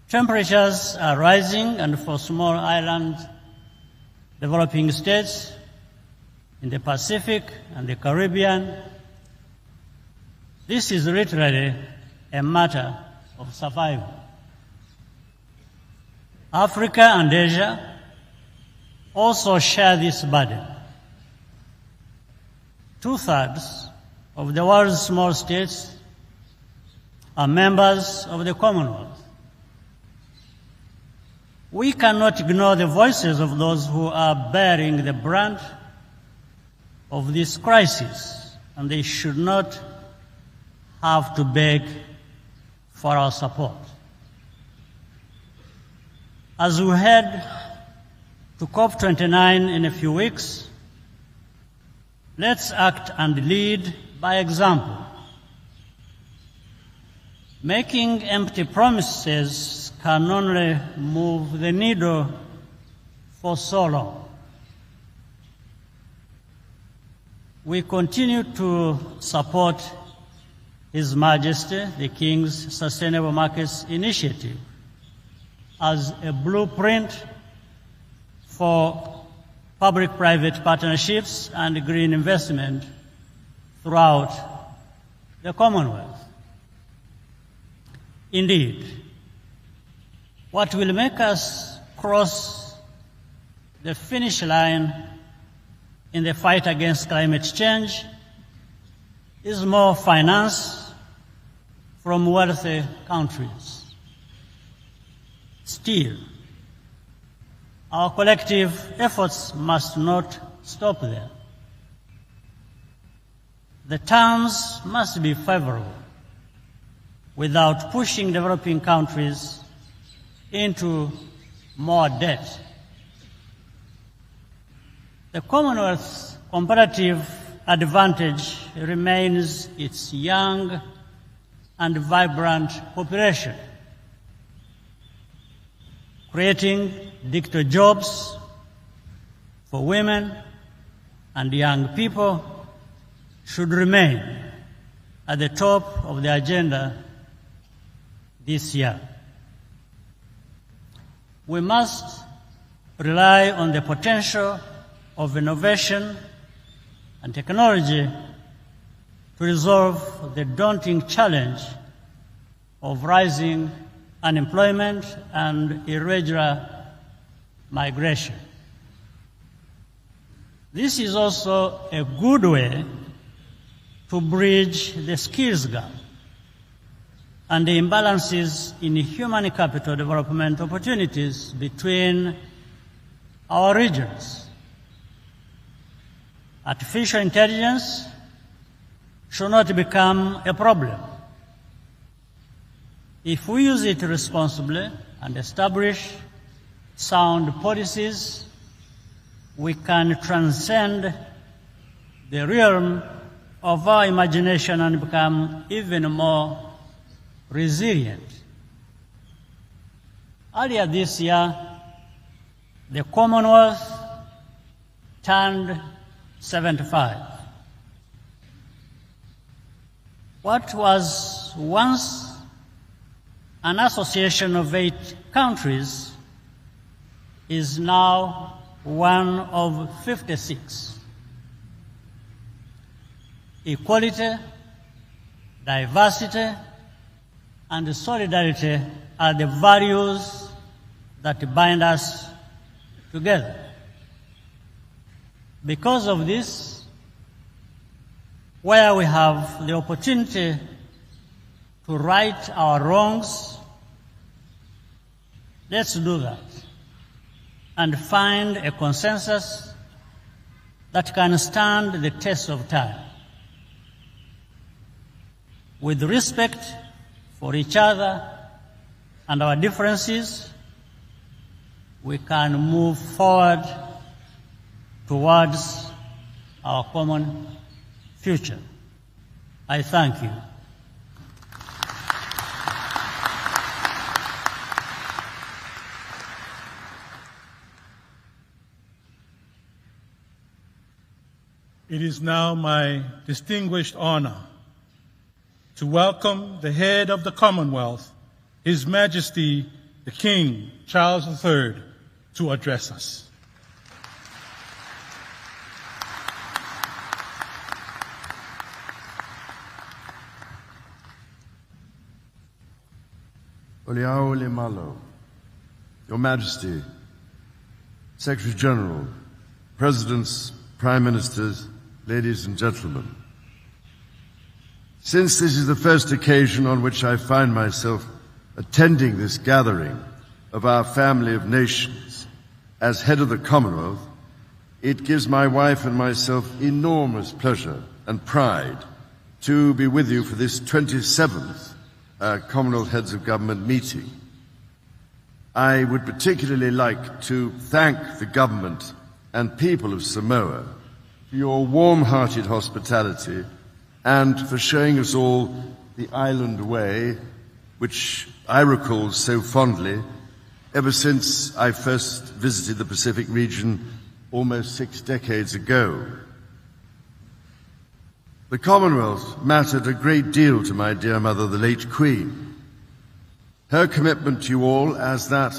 Temperatures are rising, and for small island developing states in the Pacific and the Caribbean, this is literally a matter of survival. Africa and Asia also share this burden. 2/3 of the world's small states are members of the Commonwealth. We cannot ignore the voices of those who are bearing the brunt of this crisis, and they should not have to beg for our support. As we head to COP29 in a few weeks, let's act and lead by example. Making empty promises can only move the needle for so long. We continue to support His Majesty, the King's Sustainable Markets Initiative, as a blueprint for public-private partnerships and green investment throughout the Commonwealth. Indeed, what will make us cross the finish line in the fight against climate change is more finance from wealthy countries. Still, our collective efforts must not stop there. The terms must be favorable without pushing developing countries into more debt. The Commonwealth's comparative advantage remains its young and vibrant population. Creating digital jobs for women and young people should remain at the top of the agenda this year. We must rely on the potential of innovation and technology to resolve the daunting challenge of rising unemployment and irregular migration. This is also a good way to bridge the skills gap and the imbalances in human capital development opportunities between our regions. Artificial intelligence should not become a problem. If we use it responsibly and establish sound policies, we can transcend the realm of our imagination and become even more resilient. Earlier this year, the Commonwealth turned 75. What was once an association of 8 countries is now one of 56. Equality, diversity, and solidarity are the values that bind us together. Because of this, where we have the opportunity to right our wrongs, let's do that and find a consensus that can stand the test of time. With respect for each other and our differences, we can move forward towards our common future. I thank you. It is now my distinguished honor to welcome the head of the Commonwealth, His Majesty the King Charles III, to address us. Oliao Limalo, Your Majesty, Secretary General, Presidents, Prime Ministers, ladies and gentlemen. Since this is the first occasion on which I find myself attending this gathering of our family of nations as head of the Commonwealth, it gives my wife and myself enormous pleasure and pride to be with you for this 27th Commonwealth Heads of Government meeting. I would particularly like to thank the government and people of Samoa for your warm-hearted hospitality and for showing us all the island way, which I recall so fondly ever since I first visited the Pacific region almost 6 decades ago. The Commonwealth mattered a great deal to my dear mother, the late Queen. Her commitment to you all, as that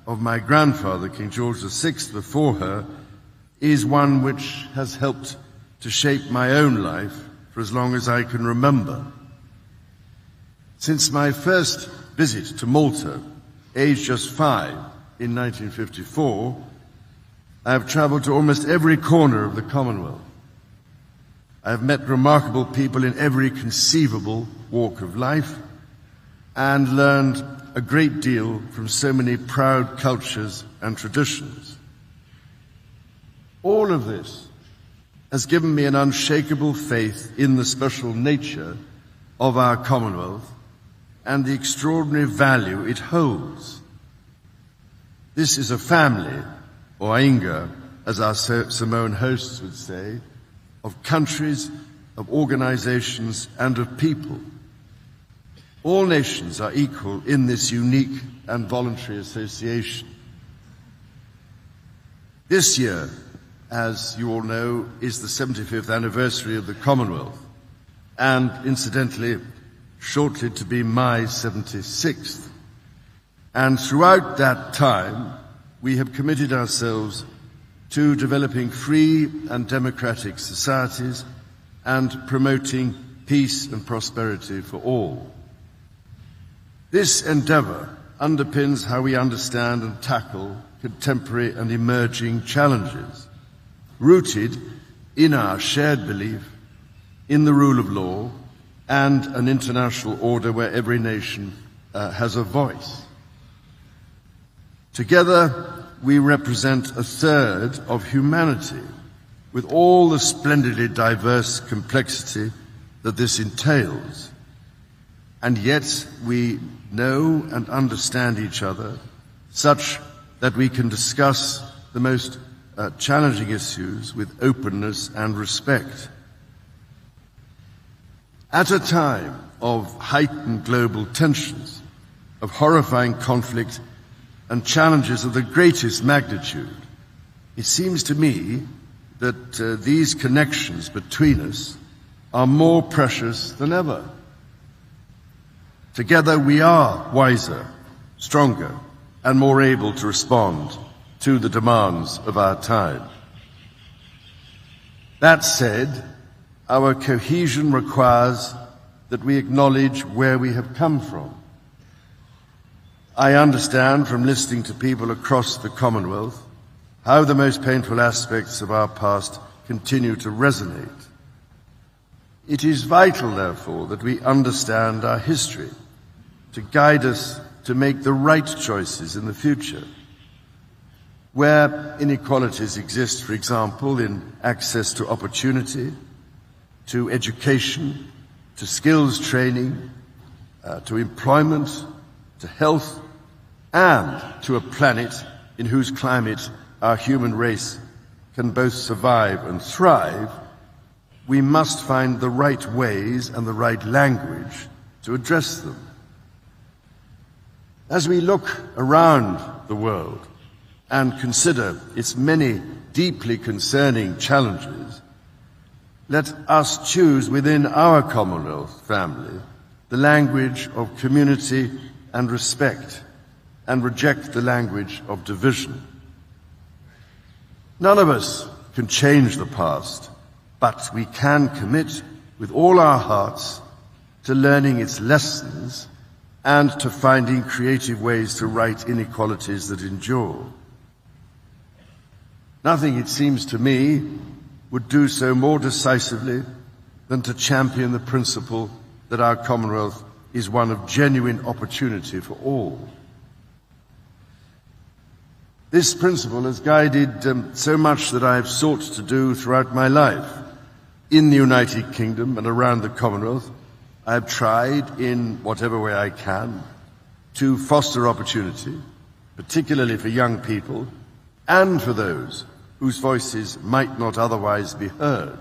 of my grandfather, King George VI, before her, is one which has helped to shape my own life for as long as I can remember. Since my first visit to Malta, aged just 5, in 1954, I have traveled to almost every corner of the Commonwealth. I have met remarkable people in every conceivable walk of life and learned a great deal from so many proud cultures and traditions. All of this has given me an unshakable faith in the special nature of our Commonwealth and the extraordinary value it holds. This is a family, or ainga, as our Samoan hosts would say, of countries, of organizations, and of people. All nations are equal in this unique and voluntary association. This year, as you all know, is the 75th anniversary of the Commonwealth, and incidentally, shortly to be my 76th. And throughout that time, we have committed ourselves to developing free and democratic societies and promoting peace and prosperity for all. This endeavor underpins how we understand and tackle contemporary and emerging challenges, rooted in our shared belief in the rule of law and an international order where every nation has a voice. Together, we represent a third of humanity, with all the splendidly diverse complexity that this entails. And yet we know and understand each other such that we can discuss the most challenging issues with openness and respect. At a time of heightened global tensions, of horrifying conflict, and challenges of the greatest magnitude, it seems to me that these connections between us are more precious than ever. Together we are wiser, stronger, and more able to respond to the demands of our time. That said, our cohesion requires that we acknowledge where we have come from. I understand from listening to people across the Commonwealth how the most painful aspects of our past continue to resonate. It is vital, therefore, that we understand our history to guide us to make the right choices in the future. where inequalities exist, for example, in access to opportunity, to education, to skills training, to employment, to health, and to a planet in whose climate our human race can both survive and thrive, we must find the right ways and the right language to address them. As we look around the world and consider its many deeply concerning challenges, let us choose within our Commonwealth family the language of community and respect, and reject the language of division. None of us can change the past, but we can commit with all our hearts to learning its lessons and to finding creative ways to right inequalities that endure. Nothing, it seems to me, would do so more decisively than to champion the principle that our Commonwealth is one of genuine opportunity for all. This principle has guided so much that I have sought to do throughout my life. In the United Kingdom and around the Commonwealth, I have tried, in whatever way I can, to foster opportunity, particularly for young people and for those whose voices might not otherwise be heard.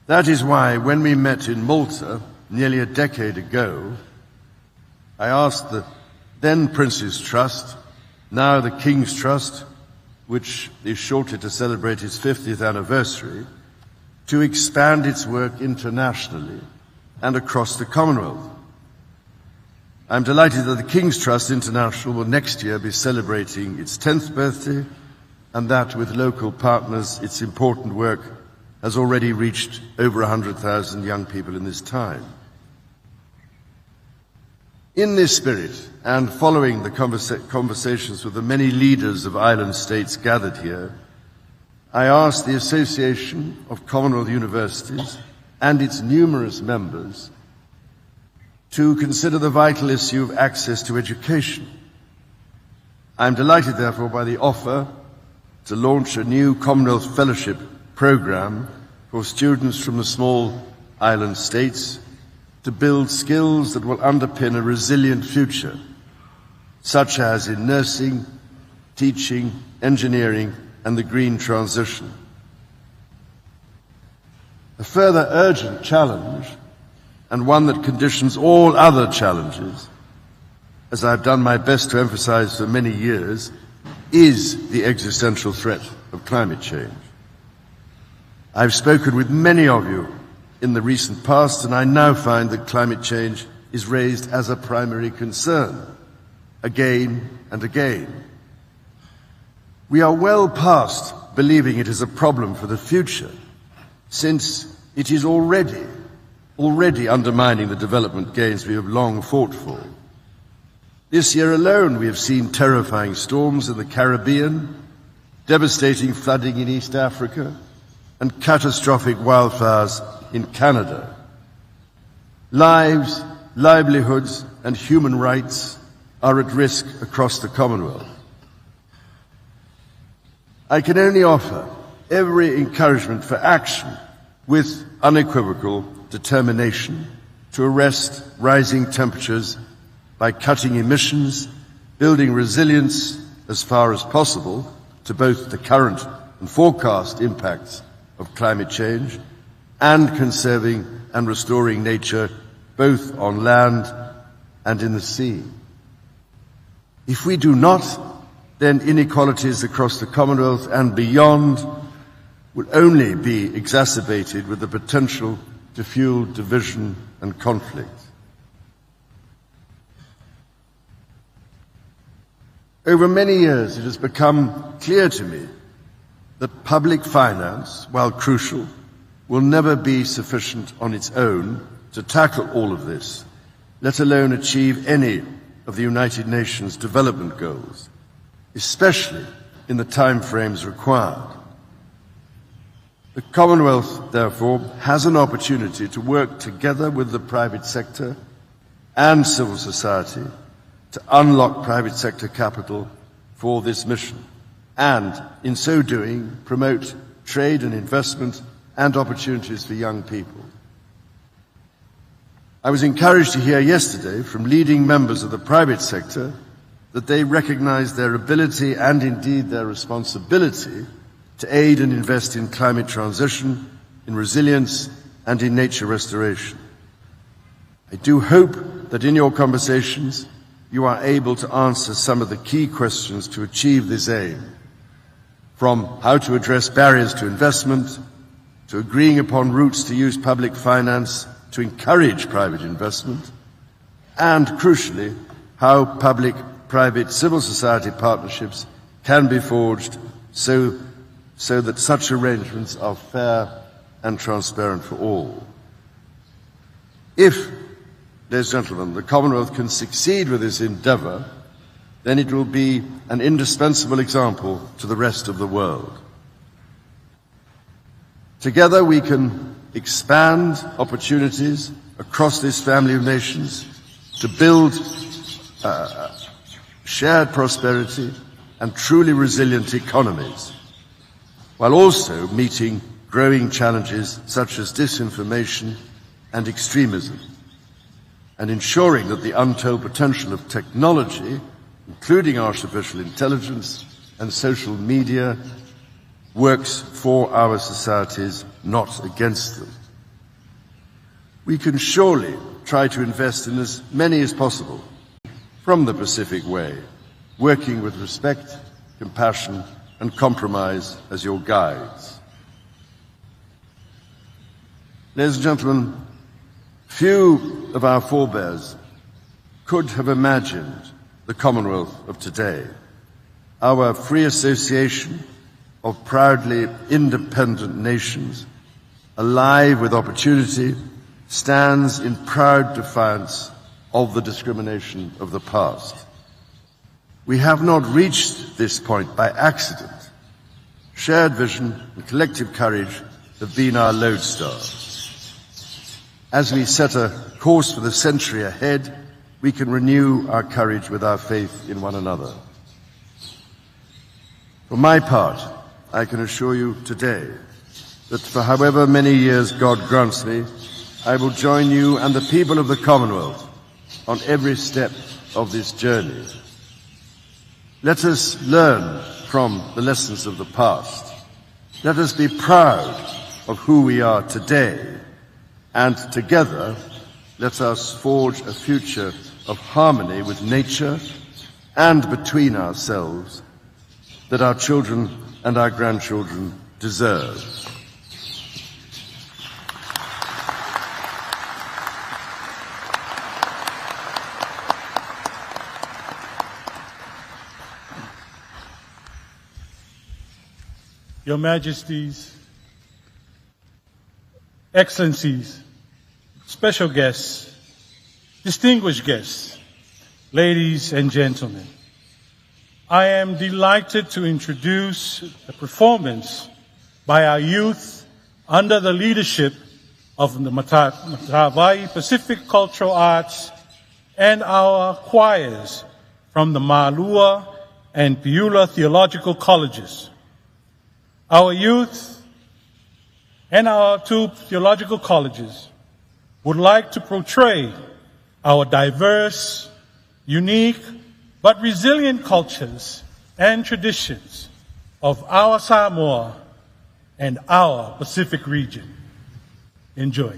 That is why, when we met in Malta nearly a decade ago, I asked the then Prince's Trust, now the King's Trust, which is shortly to celebrate its 50th anniversary, to expand its work internationally and across the Commonwealth. I'm delighted that the King's Trust International will next year be celebrating its 10th birthday, and that with local partners, its important work has already reached over 100,000 young people in this time. In this spirit, and following the conversations with the many leaders of island states gathered here, I asked the Association of Commonwealth Universities and its numerous members to consider the vital issue of access to education. I am delighted, therefore, by the offer to launch a new Commonwealth Fellowship program for students from the small island states to build skills that will underpin a resilient future, such as in nursing, teaching, engineering, and the green transition. A further urgent challenge, and one that conditions all other challenges, as I've done my best to emphasize for many years, is the existential threat of climate change. I've spoken with many of you in the recent past, and I now find that climate change is raised as a primary concern, again and again. We are well past believing it is a problem for the future, since it is already undermining the development gains we have long fought for. This year alone, we have seen terrifying storms in the Caribbean, devastating flooding in East Africa, and catastrophic wildfires in Canada. Lives, livelihoods, and human rights are at risk across the Commonwealth. I can only offer every encouragement for action with unequivocal determination to arrest rising temperatures by cutting emissions, building resilience as far as possible to both the current and forecast impacts of climate change, and conserving and restoring nature both on land and in the sea. If we do not, then inequalities across the Commonwealth and beyond will only be exacerbated with the potential to fuel division and conflict. Over many years, it has become clear to me that public finance, while crucial, will never be sufficient on its own to tackle all of this, let alone achieve any of the United Nations development goals, especially in the time frames required. The Commonwealth, therefore, has an opportunity to work together with the private sector and civil society to unlock private sector capital for this mission, and in so doing, promote trade and investment and opportunities for young people. I was encouraged to hear yesterday from leading members of the private sector that they recognize their ability and indeed their responsibility to aid and invest in climate transition, in resilience, and in nature restoration. I do hope that in your conversations you are able to answer some of the key questions to achieve this aim, from how to address barriers to investment, to agreeing upon routes to use public finance to encourage private investment, and crucially, how public-private civil society partnerships can be forged so that such arrangements are fair and transparent for all. If, ladies and gentlemen, the Commonwealth can succeed with this endeavour, then it will be an indispensable example to the rest of the world. Together we can expand opportunities across this family of nations to build shared prosperity and truly resilient economies, while also meeting growing challenges such as disinformation and extremism, and ensuring that the untold potential of technology, including artificial intelligence and social media, works for our societies, not against them. We can surely try to invest in as many as possible from the Pacific Way, working with respect, compassion, and compromise as your guides. Ladies and gentlemen, few of our forebears could have imagined the Commonwealth of today, our free association of proudly independent nations, alive with opportunity, stands in proud defiance of the discrimination of the past. We have not reached this point by accident. Shared vision and collective courage have been our lodestar. As we set a course for the century ahead, we can renew our courage with our faith in one another. For my part, I can assure you today that for however many years God grants me, I will join you and the people of the Commonwealth on every step of this journey. Let us learn from the lessons of the past. Let us be proud of who we are today, and together let us forge a future of harmony with nature and between ourselves that our children and our grandchildren deserve. Your Majesties, Excellencies, special guests, distinguished guests, ladies and gentlemen, I am delighted to introduce a performance by our youth under the leadership of the Hawaii Pacific Cultural Arts and our choirs from the Ma'alua and Piula Theological Colleges. Our youth and our two theological colleges would like to portray our diverse, unique, but resilient cultures and traditions of our Samoa and our Pacific region. Enjoy.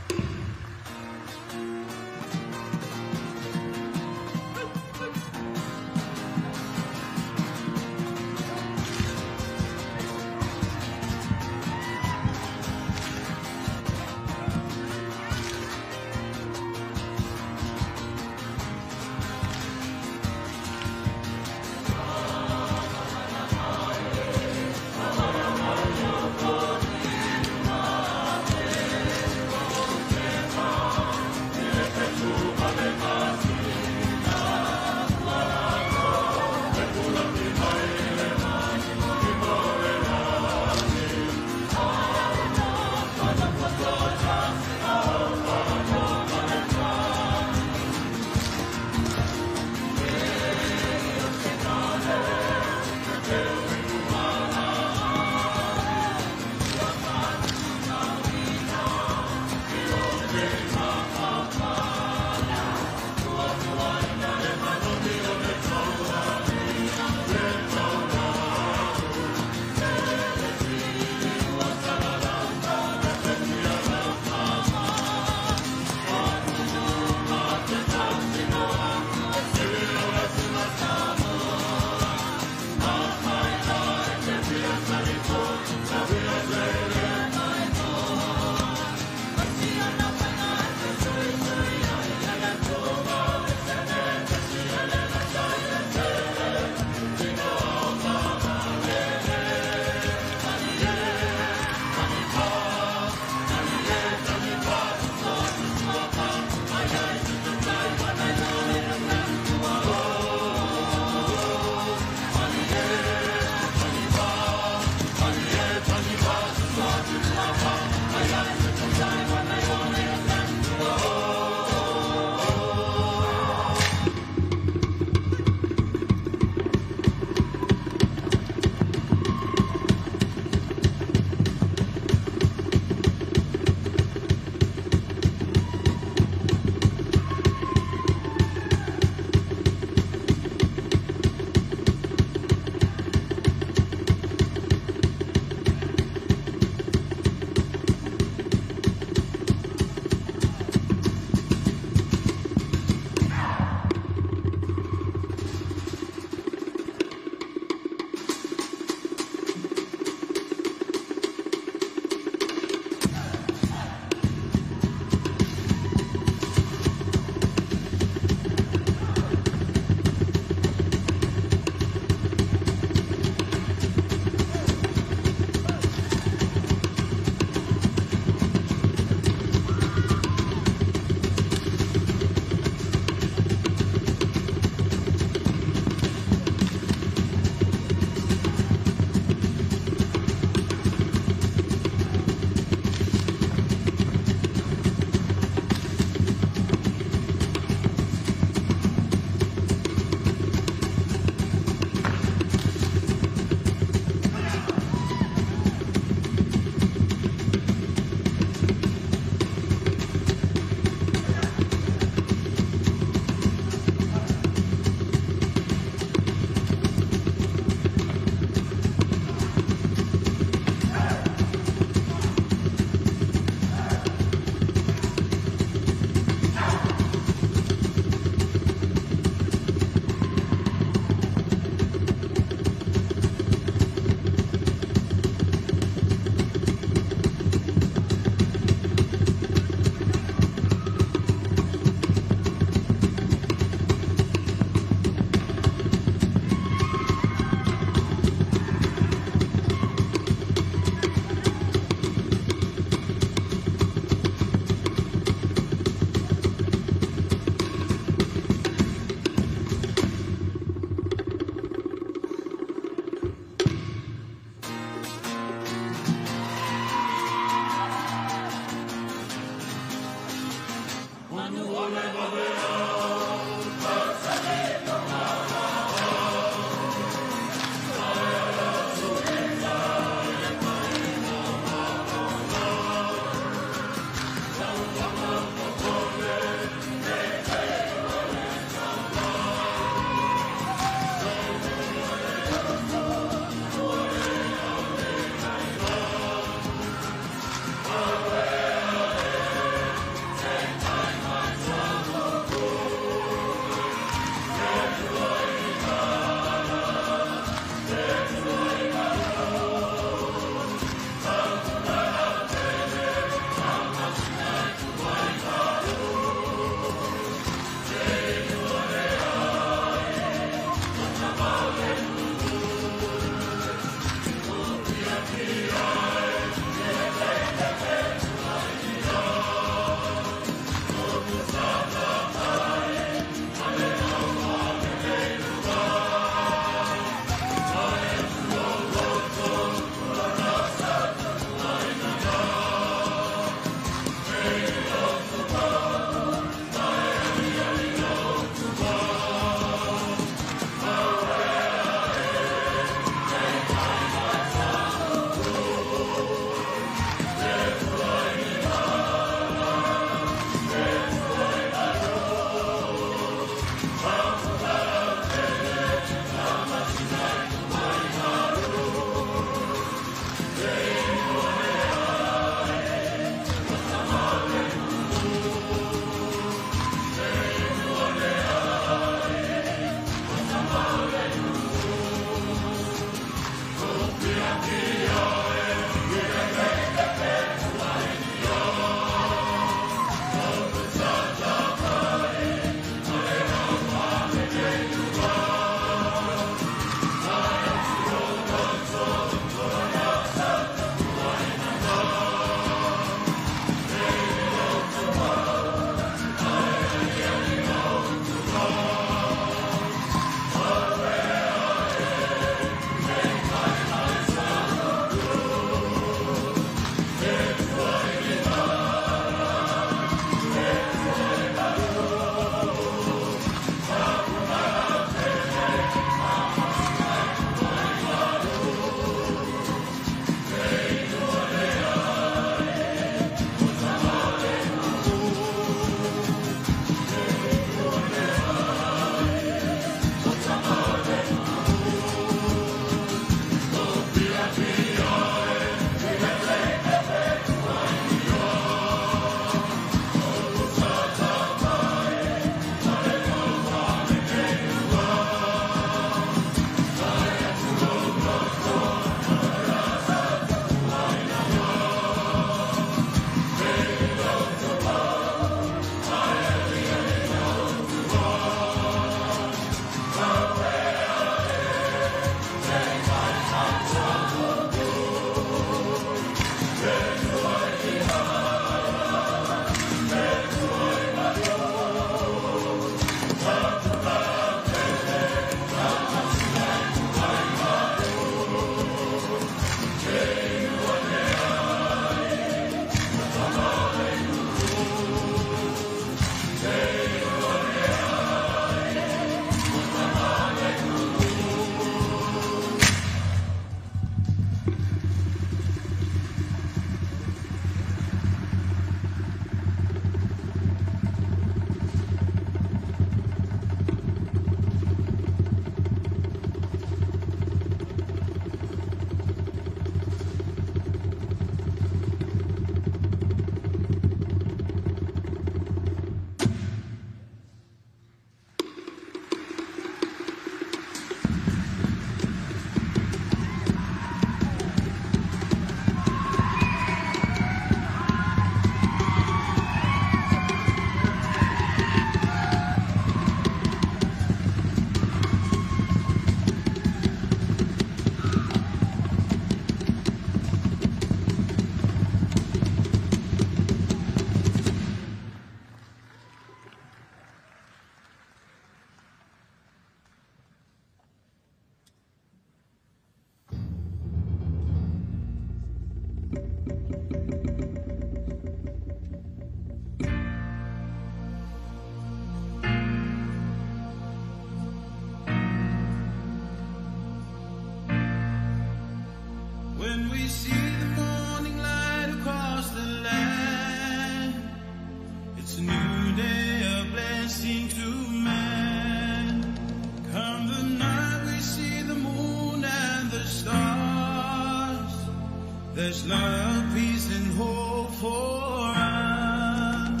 There's love, peace, and hope for us.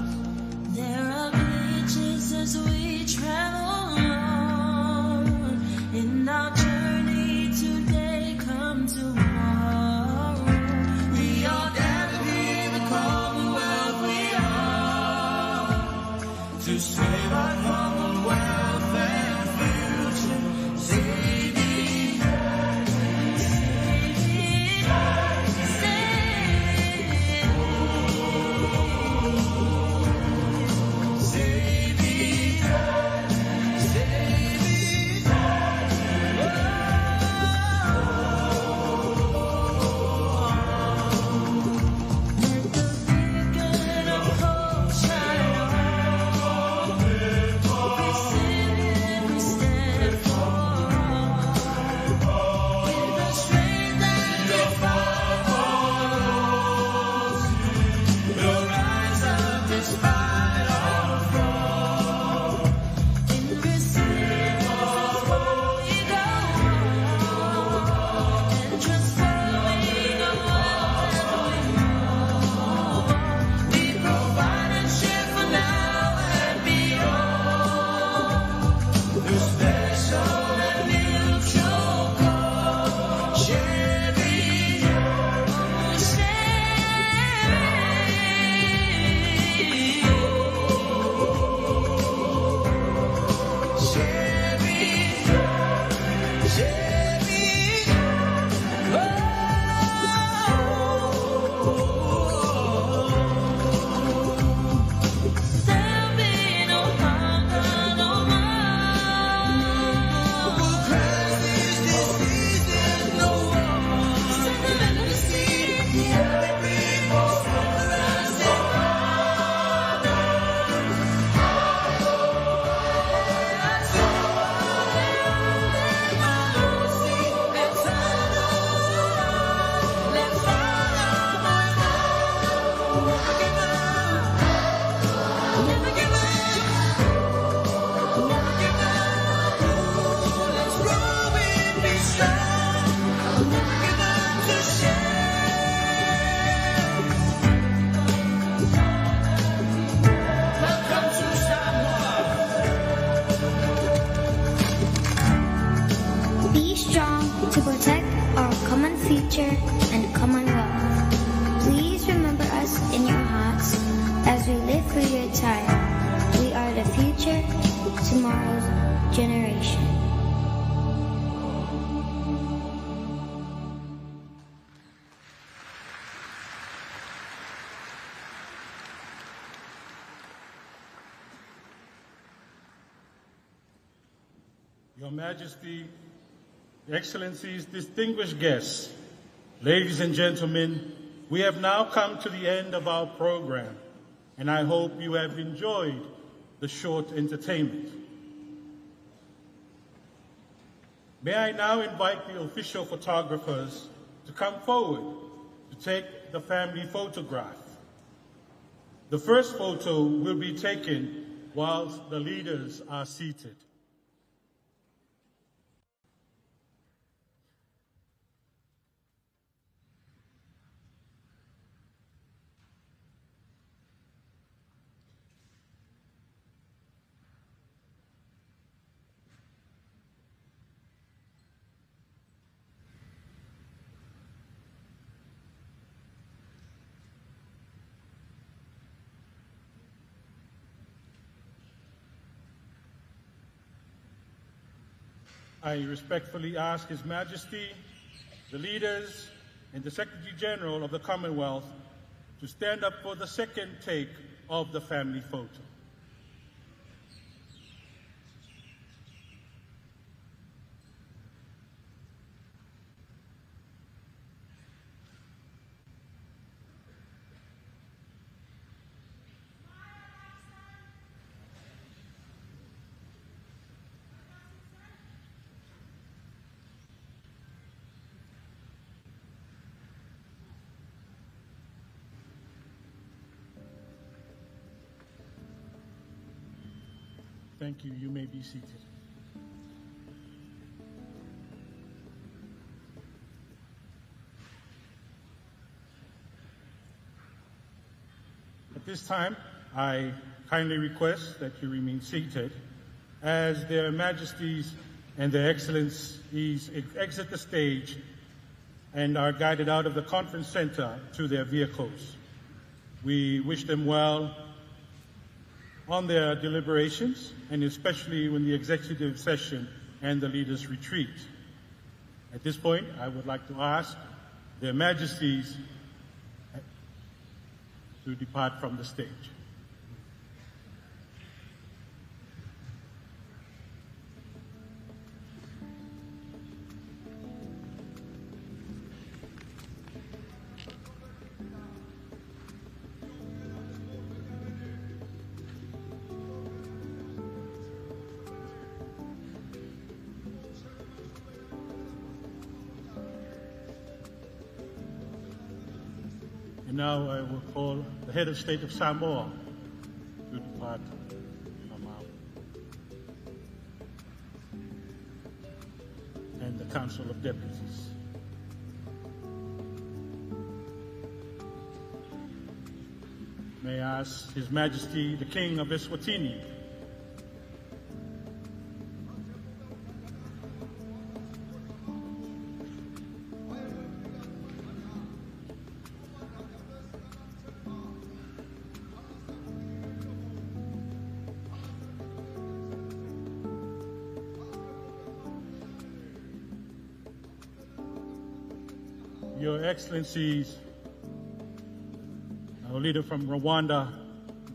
There are bridges as we travel on in our journey today, come tomorrow. We are gathered here, the Commonwealth we are, to save our Commonwealth and future. Save it, to protect our common future and commonwealth. Please remember us in your hearts as we live for your time. We are the future, tomorrow's generation. Your Majesty, Excellencies, distinguished guests, ladies and gentlemen, we have now come to the end of our program, and I hope you have enjoyed the short entertainment. May I now invite the official photographers to come forward to take the family photograph. The first photo will be taken whilst the leaders are seated. I respectfully ask His Majesty, the leaders, and the Secretary General of the Commonwealth to stand up for the second take of the family photo. Thank you. You may be seated. this time, I kindly request that you remain seated as their Majesties and their Excellencies exit the stage and are guided out of the conference center to their vehicles. We wish them well on their deliberations, and especially when the executive session and the leaders retreat. At this point, I would like to ask their Majesties to depart from the stage. And now I will call the head of state of Samoa to depart from our and the Council of Deputies. May I ask His Majesty the King of Eswatini Your Excellencies, our leader from Rwanda,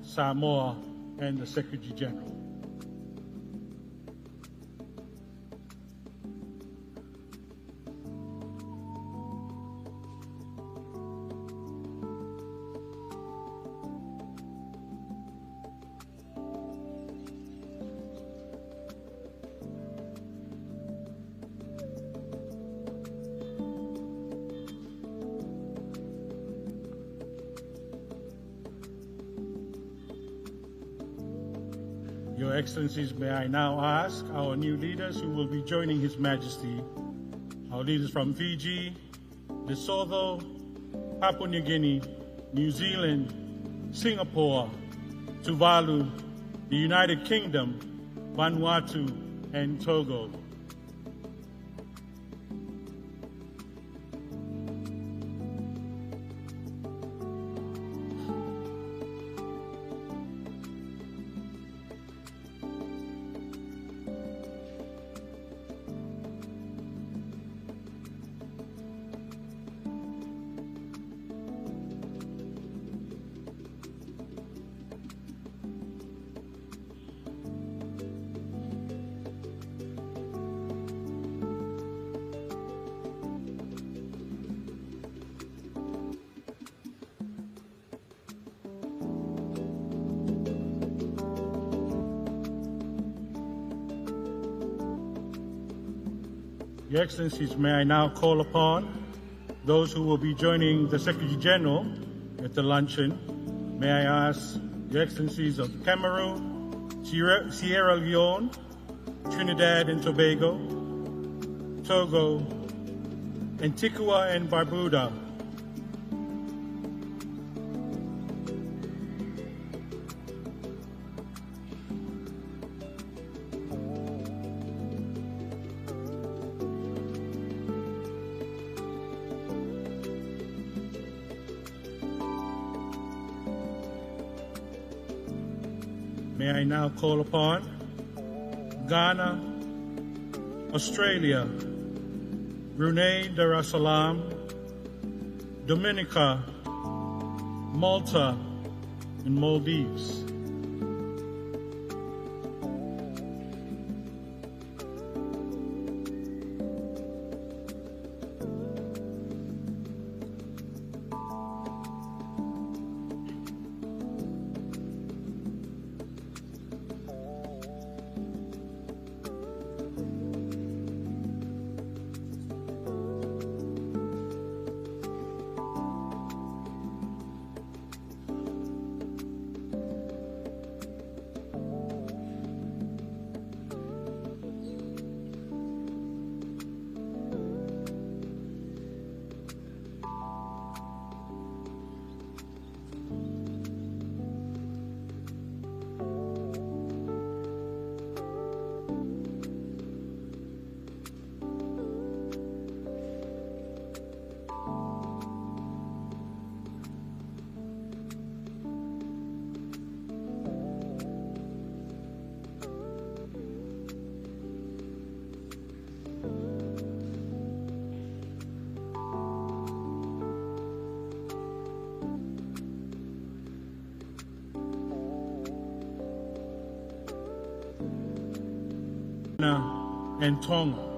Samoa, and the Secretary General. Your Excellencies, may I now ask our new leaders who will be joining His Majesty, our leaders from Fiji, Lesotho, Papua New Guinea, New Zealand, Singapore, Tuvalu, the United Kingdom, Vanuatu, and Togo. Your Excellencies, may I now call upon those who will be joining the Secretary General at the luncheon. May I ask Your Excellencies of Cameroon, Sierra Leone, Trinidad and Tobago, Togo, Antigua and Barbuda, may I now call upon Ghana, Australia, Brunei Darussalam, Dominica, Malta, and Maldives. and Tonga.